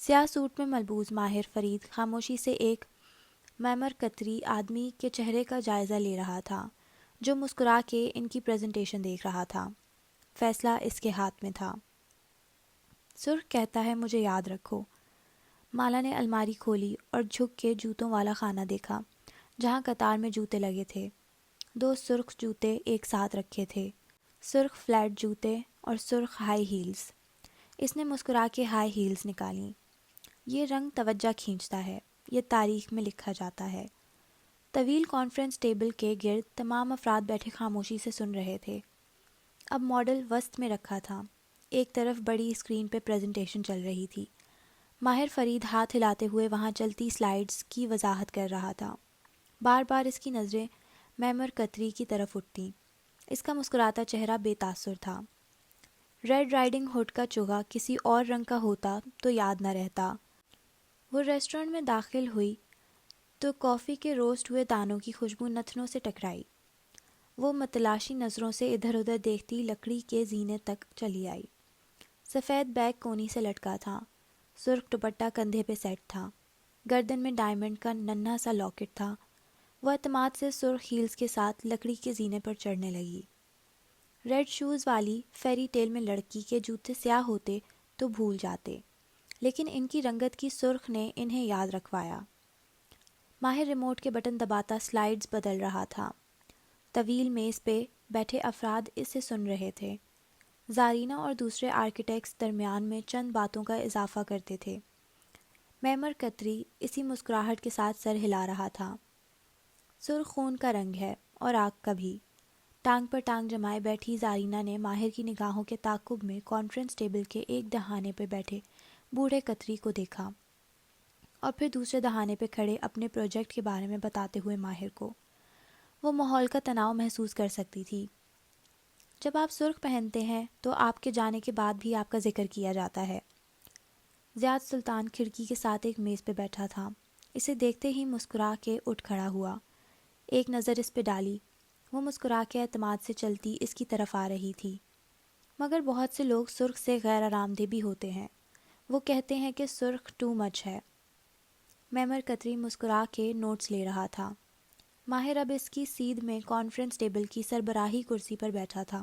سیاہ سوٹ میں ملبوس ماہر فرید خاموشی سے ایک معمر قطری آدمی کے چہرے کا جائزہ لے رہا تھا، جو مسکرا کے ان کی پریزنٹیشن دیکھ رہا تھا۔ فیصلہ اس کے ہاتھ میں تھا۔ سرخ کہتا ہے مجھے یاد رکھو۔ مالا نے الماری کھولی اور جھک کے جوتوں والا خانہ دیکھا، جہاں قطار میں جوتے لگے تھے۔ 2 سرخ جوتے ایک ساتھ رکھے تھے، سرخ فلیٹ جوتے اور سرخ ہائی ہیلز۔ اس نے مسکرا کے ہائی ہیلز نکالیں۔ یہ رنگ توجہ کھینچتا ہے، یہ تاریخ میں لکھا جاتا ہے۔ طویل کانفرنس ٹیبل کے گرد تمام افراد بیٹھے خاموشی سے سن رہے تھے۔ اب ماڈل وسط میں رکھا تھا، ایک طرف بڑی اسکرین پہ پریزنٹیشن چل رہی تھی۔ ماہر فرید ہاتھ ہلاتے ہوئے وہاں چلتی سلائیڈز کی وضاحت کر رہا تھا۔ بار بار اس کی نظریں معمر قطری کی طرف اٹھتیں۔ اس کا مسکراتا چہرہ بے تاثر تھا۔ ریڈ رائڈنگ ہوڈ کا چوغا کسی اور رنگ کا ہوتا تو یاد نہ رہتا۔ وہ ریسٹورنٹ میں داخل ہوئی تو کافی کے روسٹ ہوئے دانوں کی خوشبو نتنوں سے ٹکرائی۔ وہ متلاشی نظروں سے ادھر ادھر دیکھتی لکڑی کے زینے تک چلی آئی۔ سفید بیگ کونی سے لٹکا تھا، سرخ دوپٹہ کندھے پہ سیٹ تھا، گردن میں ڈائمنڈ کا ننھا سا لاکٹ تھا۔ وہ اعتماد سے سرخ ہیلز کے ساتھ لکڑی کے زینے پر چڑھنے لگی۔ ریڈ شوز والی فیری ٹیل میں لڑکی کے جوتے سیاہ ہوتے تو بھول جاتے، لیکن ان کی رنگت کی سرخ نے انہیں یاد رکھوایا۔ ماہر ریموٹ کے بٹن دباتا سلائیڈز بدل رہا تھا۔ طویل میز پہ بیٹھے افراد اسے سن رہے تھے۔ زارینہ اور دوسرے آرکیٹیکٹس درمیان میں چند باتوں کا اضافہ کرتے تھے۔ معمر قطری اسی مسکراہٹ کے ساتھ سر ہلا رہا تھا۔ سرخ خون کا رنگ ہے اور آگ کا بھی۔ ٹانگ پر ٹانگ جمائے بیٹھی زارینہ نے ماہر کی نگاہوں کے تعاقب میں کانفرنس ٹیبل کے ایک دہانے پہ بیٹھے بوڑھے قطری کو دیکھا، اور پھر دوسرے دہانے پہ کھڑے اپنے پروجیکٹ کے بارے میں بتاتے ہوئے ماہر کو۔ وہ ماحول کا تناؤ محسوس کر سکتی تھی۔ جب آپ سرخ پہنتے ہیں تو آپ کے جانے کے بعد بھی آپ کا ذکر کیا جاتا ہے۔ زیاد سلطان کھڑکی کے ساتھ ایک میز پہ بیٹھا تھا۔ اسے دیکھتے ہی مسکرا کے اٹھ کھڑا ہوا، ایک نظر اس پہ ڈالی۔ وہ مسکرا کے اعتماد سے چلتی اس کی طرف آ رہی تھی۔ مگر بہت سے لوگ سرخ سے غیر آرام دہ بھی ہوتے ہیں۔ وہ کہتے ہیں کہ سرخ ٹو مچ ہے۔ معمر قطری مسکرا کے نوٹس لے رہا تھا۔ ماہر اب اس کی سیدھ میں کانفرنس ٹیبل کی سربراہی کرسی پر بیٹھا تھا۔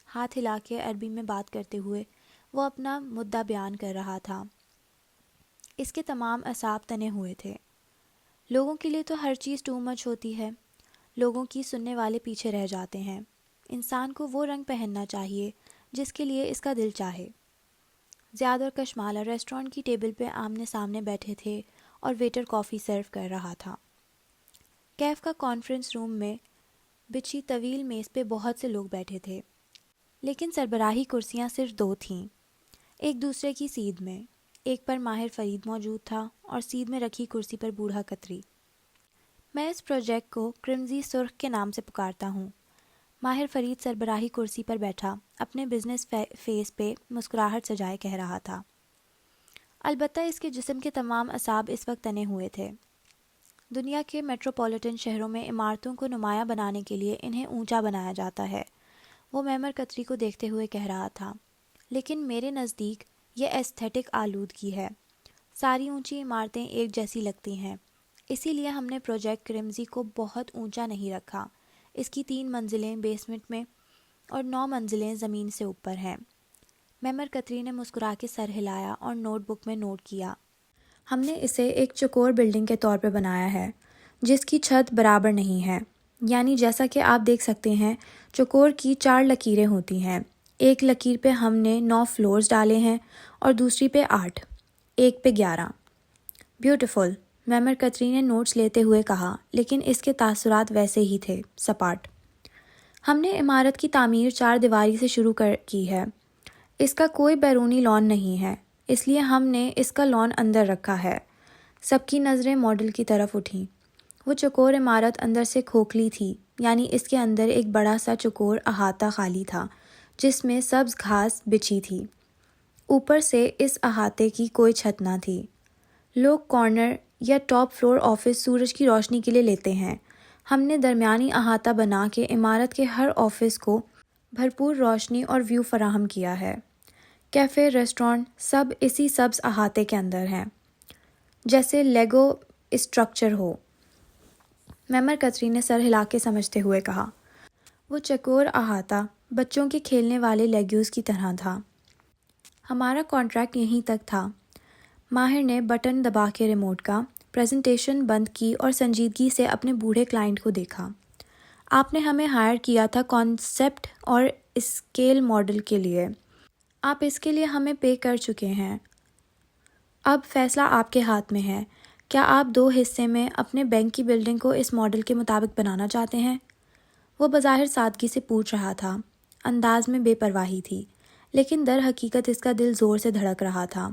ہاتھ ہلا کے عربی میں بات کرتے ہوئے وہ اپنا مدعا بیان کر رہا تھا۔ اس کے تمام اعصاب تنے ہوئے تھے۔ لوگوں کے لیے تو ہر چیز ٹو مچ ہوتی ہے، لوگوں کی سننے والے پیچھے رہ جاتے ہیں۔ انسان کو وہ رنگ پہننا چاہیے جس کے لیے اس کا دل چاہے۔ زیاد اور کشمالا ریسٹورنٹ کی ٹیبل پہ آمنے سامنے بیٹھے تھے اور ویٹر کافی سرو کر رہا تھا۔ کیف کا کانفرنس روم میں بچھی طویل میز پہ بہت سے لوگ بیٹھے تھے، لیکن سربراہی کرسیاں صرف 2 تھیں، ایک دوسرے کی سیدھ میں۔ ایک پر ماہر فرید موجود تھا اور سیدھ میں رکھی کرسی پر بوڑھا قطری۔ میں اس پروجیکٹ کو کرمزی سرخ کے نام سے پکارتا ہوں۔ ماہر فرید سربراہی کرسی پر بیٹھا اپنے بزنس فیس پہ مسکراہٹ سجائے کہہ رہا تھا۔ البتہ اس کے جسم کے تمام اعصاب اس وقت تنے ہوئے تھے۔ دنیا کے میٹروپولیٹن شہروں میں عمارتوں کو نمایاں بنانے کے لیے انہیں اونچا بنایا جاتا ہے، وہ معمر قطری کو دیکھتے ہوئے کہہ رہا تھا، لیکن میرے نزدیک یہ ایستھیٹک آلودگی ہے۔ ساری اونچی عمارتیں ایک جیسی لگتی ہیں، اسی لیے ہم نے پروجیکٹ کرمزی کو بہت اونچا نہیں رکھا۔ اس کی 3 منزلیں بیسمنٹ میں اور 9 منزلیں زمین سے اوپر ہیں۔ معمر قطری نے مسکرا کے سر ہلایا اور نوٹ بک میں نوٹ کیا۔ ہم نے اسے ایک چوکور بلڈنگ کے طور پہ بنایا ہے جس کی چھت برابر نہیں ہے، یعنی جیسا کہ آپ دیکھ سکتے ہیں چوکور کی 4 لکیریں ہوتی ہیں، ایک لکیر پہ ہم نے 9 فلورز ڈالے ہیں اور دوسری پہ 8، ایک پہ 11۔ بیوٹیفل، معمر قطری نے نوٹس لیتے ہوئے کہا، لیکن اس کے تاثرات ویسے ہی تھے، سپاٹ۔ ہم نے عمارت کی تعمیر 4 دیواری سے شروع کی ہے۔ اس کا کوئی بیرونی لان نہیں ہے، اس لیے ہم نے اس کا لان اندر رکھا ہے۔ سب کی نظریں ماڈل کی طرف اٹھیں۔ وہ چوکور عمارت اندر سے کھوکھلی تھی، یعنی اس کے اندر ایک بڑا سا چوکور احاطہ خالی تھا جس میں سبز گھاس بچھی تھی۔ اوپر سے اس احاطے کی کوئی چھت نہ تھی۔ لوگ کارنر یا ٹاپ فلور آفس سورج کی روشنی کے لیے لیتے ہیں۔ ہم نے درمیانی احاطہ بنا کے عمارت کے ہر آفس کو بھرپور روشنی اور ویو فراہم کیا ہے۔ کیفے، ریسٹورانٹ سب اسی سبز احاطے کے اندر ہیں، جیسے لیگو اسٹرکچر ہو۔ معمر قطری نے سر ہلا کے سمجھتے ہوئے کہا، وہ چکور احاطہ بچوں کے کھیلنے والے لیگوز کی طرح تھا۔ ہمارا کانٹریکٹ یہیں تک تھا۔ ماہر نے بٹن دبا کے ریموٹ کا پریزنٹیشن بند کی اور سنجیدگی سے اپنے بوڑھے کلائنٹ کو دیکھا۔ آپ نے ہمیں ہائر کیا تھا کانسیپٹ اور اسکیل ماڈل کے لیے۔ آپ اس کے لیے ہمیں پے کر چکے ہیں۔ اب فیصلہ آپ کے ہاتھ میں ہے۔ کیا آپ 2 حصے میں اپنے بینک کی بلڈنگ کو اس ماڈل کے مطابق بنانا چاہتے ہیں؟ وہ بظاہر سادگی سے پوچھ رہا تھا، انداز میں بے پرواہی تھی، لیکن در حقیقت اس کا دل زور سے دھڑک رہا تھا۔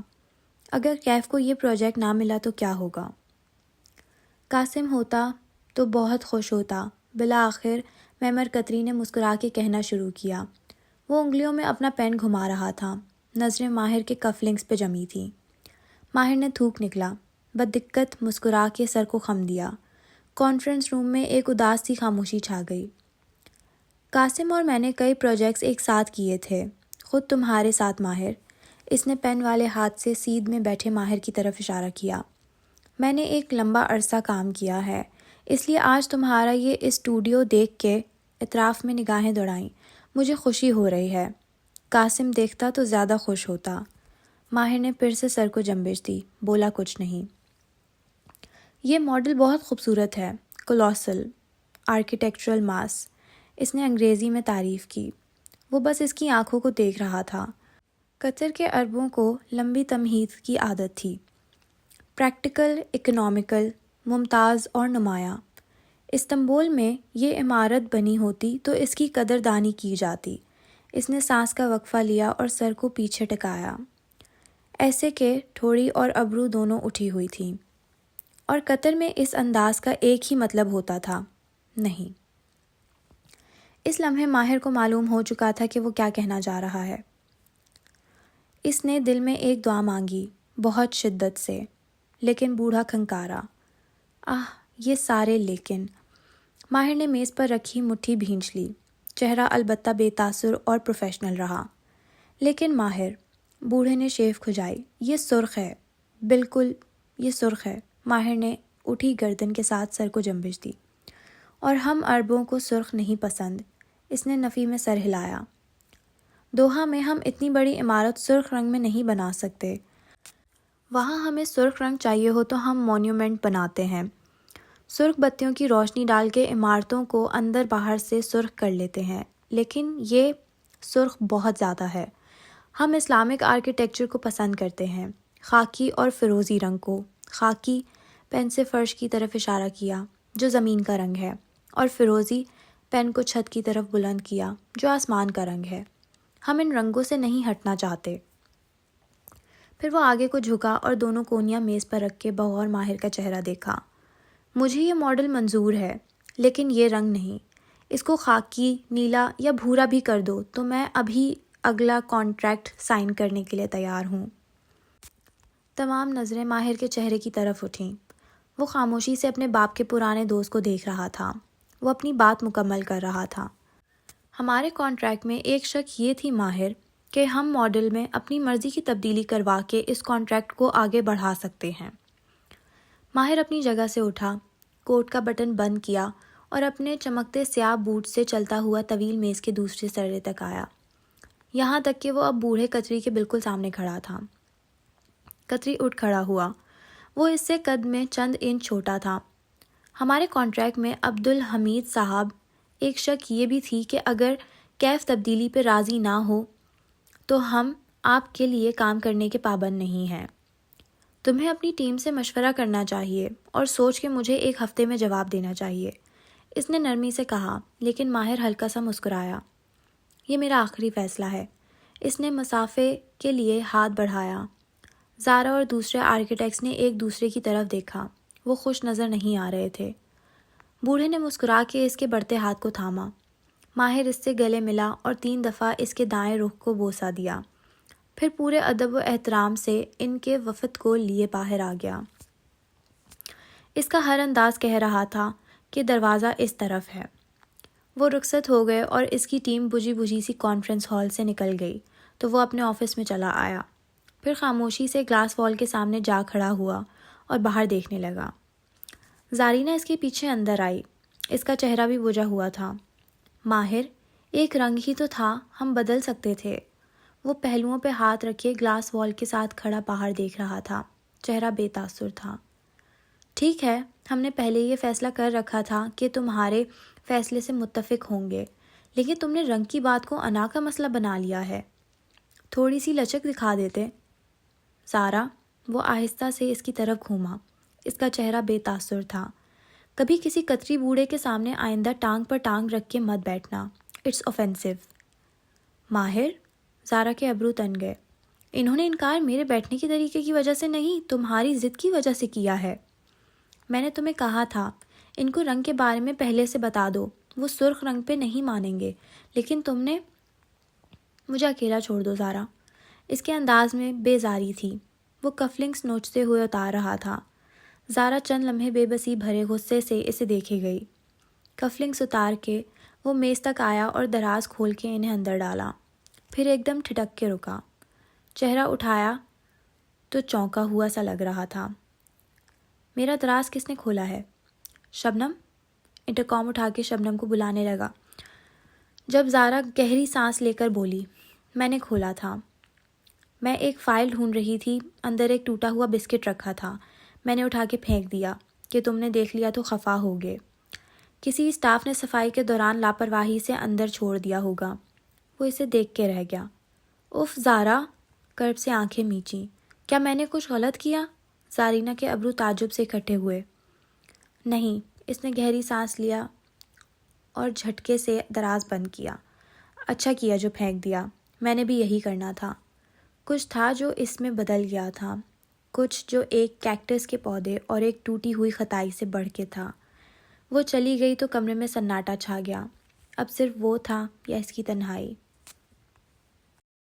اگر کیف کو یہ پروجیکٹ نہ ملا تو کیا ہوگا؟ قاسم ہوتا تو بہت خوش ہوتا، بالآخر معمر قطری نے مسکرا کے کہنا شروع کیا۔ وہ انگلیوں میں اپنا پین گھما رہا تھا، نظریں ماہر کے کف لنکس پہ جمی تھیں۔ ماہر نے تھوک نکلا، بدقت مسکرا کے سر کو خم دیا۔ کانفرنس روم میں ایک اداس سی خاموشی چھا گئی۔ قاسم اور میں نے کئی پروجیکٹس ایک ساتھ کیے تھے، خود تمہارے ساتھ ماہر۔ اس نے پین والے ہاتھ سے سیدھ میں بیٹھے ماہر کی طرف اشارہ کیا۔ میں نے ایک لمبا عرصہ کام کیا ہے، اس لیے آج تمہارا یہ اسٹوڈیو دیکھ کے اطراف میں نگاہیں دوڑائیں، مجھے خوشی ہو رہی ہے۔ قاسم دیکھتا تو زیادہ خوش ہوتا۔ ماہر نے پھر سے سر کو جنبش دی، بولا کچھ نہیں۔ یہ ماڈل بہت خوبصورت ہے، کولوسل آرکیٹیکچرل ماس، اس نے انگریزی میں تعریف کی۔ وہ بس اس کی آنکھوں کو دیکھ رہا تھا۔ قطر کے عربوں کو لمبی تمہید کی عادت تھی، پریکٹیکل، اکنامیکل، ممتاز اور نمایاں۔ استنبول میں یہ عمارت بنی ہوتی تو اس کی قدردانی کی جاتی۔ اس نے سانس کا وقفہ لیا اور سر کو پیچھے ٹکایا، ایسے کہ ٹھوڑی اور ابرو دونوں اٹھی ہوئی تھیں۔ اور قطر میں اس انداز کا ایک ہی مطلب ہوتا تھا، نہیں۔ اس لمحے ماہر کو معلوم ہو چکا تھا کہ وہ کیا کہنا جا رہا ہے۔ اس نے دل میں ایک دعا مانگی، بہت شدت سے، لیکن بوڑھا کھنکارا۔ یہ سارے لیکن۔ ماہر نے میز پر رکھی مٹھی بھینچ لی، چہرہ البتہ بے تاثر اور پروفیشنل رہا۔ لیکن ماہر، بوڑھے نے شیف کھجائی، یہ سرخ ہے، بالکل یہ سرخ ہے۔ ماہر نے اٹھی گردن کے ساتھ سر کو جنبش دی۔ اور ہم عربوں کو سرخ نہیں پسند، اس نے نفی میں سر ہلایا۔ دوحہ میں ہم اتنی بڑی عمارت سرخ رنگ میں نہیں بنا سکتے۔ وہاں ہمیں سرخ رنگ چاہیے ہو تو ہم مونیومنٹ بناتے ہیں، سرخ بتیوں کی روشنی ڈال کے عمارتوں کو اندر باہر سے سرخ کر لیتے ہیں، لیکن یہ سرخ بہت زیادہ ہے۔ ہم اسلامک آرکیٹیکچر کو پسند کرتے ہیں، خاکی اور فیروزی رنگ کو۔ خاکی، پین سے فرش کی طرف اشارہ کیا جو زمین کا رنگ ہے، اور فیروزی، پین کو چھت کی طرف بلند کیا جو آسمان کا رنگ ہے۔ ہم ان رنگوں سے نہیں ہٹنا چاہتے۔ پھر وہ آگے کو جھکا اور دونوں کونیاں میز پر رکھ کے بغور ماہر کا چہرہ دیکھا۔ مجھے یہ ماڈل منظور ہے، لیکن یہ رنگ نہیں۔ اس کو خاکی، نیلا یا بھورا بھی کر دو تو میں ابھی اگلا کانٹریکٹ سائن کرنے کے لیے تیار ہوں۔ تمام نظریں ماہر کے چہرے کی طرف اٹھیں۔ وہ خاموشی سے اپنے باپ کے پرانے دوست کو دیکھ رہا تھا۔ وہ اپنی بات مکمل کر رہا تھا۔ ہمارے کانٹریکٹ میں ایک شرط یہ تھی ماہر کہ ہم ماڈل میں اپنی مرضی کی تبدیلی کروا کے اس کانٹریکٹ کو آگے بڑھا سکتے ہیں۔ ماہر اپنی جگہ سے اٹھا، کوٹ کا بٹن بند کیا اور اپنے چمکتے سیاہ بوٹ سے چلتا ہوا طویل میز کے دوسرے سرے تک آیا، یہاں تک کہ وہ اب بوڑھے کتری کے بالکل سامنے کھڑا تھا۔ کتری اٹھ کھڑا ہوا۔ وہ اس سے قد میں چند انچ چھوٹا تھا۔ ہمارے کانٹریکٹ میں عبدالحمید صاحب ایک شرط یہ بھی تھی کہ اگر کیف تبدیلی پہ راضی نہ ہو تو ہم آپ کے لیے کام کرنے کے پابند نہیں ہیں۔ تمہیں اپنی ٹیم سے مشورہ کرنا چاہیے اور سوچ کے مجھے ایک ہفتے میں جواب دینا چاہیے، اس نے نرمی سے کہا، لیکن ماہر ہلکا سا مسکرایا۔ یہ میرا آخری فیصلہ ہے۔ اس نے مسافے کے لیے ہاتھ بڑھایا۔ زارا اور دوسرے آرکیٹیکٹس نے ایک دوسرے کی طرف دیکھا۔ وہ خوش نظر نہیں آ رہے تھے۔ بوڑھے نے مسکرا کے اس کے بڑھتے ہاتھ کو تھاما۔ ماہر اس سے گلے ملا اور 3 دفعہ اس کے دائیں رخ کو بوسہ دیا، پھر پورے ادب و احترام سے ان کے وفد کو لیے باہر آ گیا۔ اس کا ہر انداز کہہ رہا تھا کہ دروازہ اس طرف ہے۔ وہ رخصت ہو گئے اور اس کی ٹیم بجھی بجھی سی کانفرنس ہال سے نکل گئی تو وہ اپنے آفس میں چلا آیا، پھر خاموشی سے گلاس وال کے سامنے جا کھڑا ہوا اور باہر دیکھنے لگا۔ زارینہ اس کے پیچھے اندر آئی۔ اس کا چہرہ بھی بجھا ہوا تھا۔ ماہر، ایک رنگ ہی تو تھا، ہم بدل سکتے تھے۔ وہ پہلوؤں پہ ہاتھ رکھے گلاس وال کے ساتھ کھڑا باہر دیکھ رہا تھا، چہرہ بے تاثر تھا۔ ٹھیک ہے، ہم نے پہلے یہ فیصلہ کر رکھا تھا کہ تمہارے فیصلے سے متفق ہوں گے، لیکن تم نے رنگ کی بات کو انا کا مسئلہ بنا لیا ہے۔ تھوڑی سی لچک دکھا دیتے۔ زارا، وہ آہستہ سے اس کی طرف گھوما۔ اس کا چہرہ بے تاثر تھا۔ کبھی کسی کتری بوڑھے کے سامنے آئندہ ٹانگ پر ٹانگ رکھ کے مت بیٹھنا، اٹس اوفینسو۔ ماہر، زارا کے ابرو تن گئے۔ انہوں نے انکار میرے بیٹھنے کے طریقے کی وجہ سے نہیں، تمہاری ضد کی وجہ سے کیا ہے۔ میں نے تمہیں کہا تھا ان کو رنگ کے بارے میں پہلے سے بتا دو، وہ سرخ رنگ پہ نہیں مانیں گے، لیکن تم نے… مجھے اکیلا چھوڑ دو زارا۔ اس کے انداز میں بیزاری تھی۔ وہ کفلنگس نوچتے ہوئے اتار رہا تھا۔ زارا چند لمحے بے بسی بھرے غصے سے اسے دیکھے گئی۔ کفلنگس اتار کے وہ میز تک آیا اور دراز کھول کے انہیں اندر ڈالا، پھر ایک دم ٹھٹک کے رکا۔ چہرہ اٹھایا تو چونکا ہوا سا لگ رہا تھا۔ میرا دراز کس نے کھولا ہے؟ شبنم؟ انٹرکام اٹھا کے شبنم کو بلانے لگا، جب زارا گہری سانس لے کر بولی، میں نے کھولا تھا۔ میں ایک فائل ڈھونڈ رہی تھی، اندر ایک ٹوٹا ہوا بسکٹ رکھا تھا، میں نے اٹھا کے پھینک دیا کہ تم نے دیکھ لیا تو خفا ہوگے۔ کسی اسٹاف نے صفائی کے دوران لاپرواہی سے اندر چھوڑ دیا ہوگا۔ وہ اسے دیکھ کے رہ گیا۔ اف زارا، کرب سے آنکھیں میچیں۔ کیا میں نے کچھ غلط کیا؟ زارینہ کے ابرو تعجب سے اکٹھے ہوئے۔ نہیں، اس نے گہری سانس لیا اور جھٹکے سے دراز بند کیا۔ اچھا کیا جو پھینک دیا، میں نے بھی یہی کرنا تھا۔ کچھ تھا جو اس میں بدل گیا تھا، کچھ جو ایک کیکٹس کے پودے اور ایک ٹوٹی ہوئی خطائی سے بڑھ کے تھا۔ وہ چلی گئی تو کمرے میں سناٹا چھا گیا۔ اب صرف وہ تھا یا اس کی تنہائی۔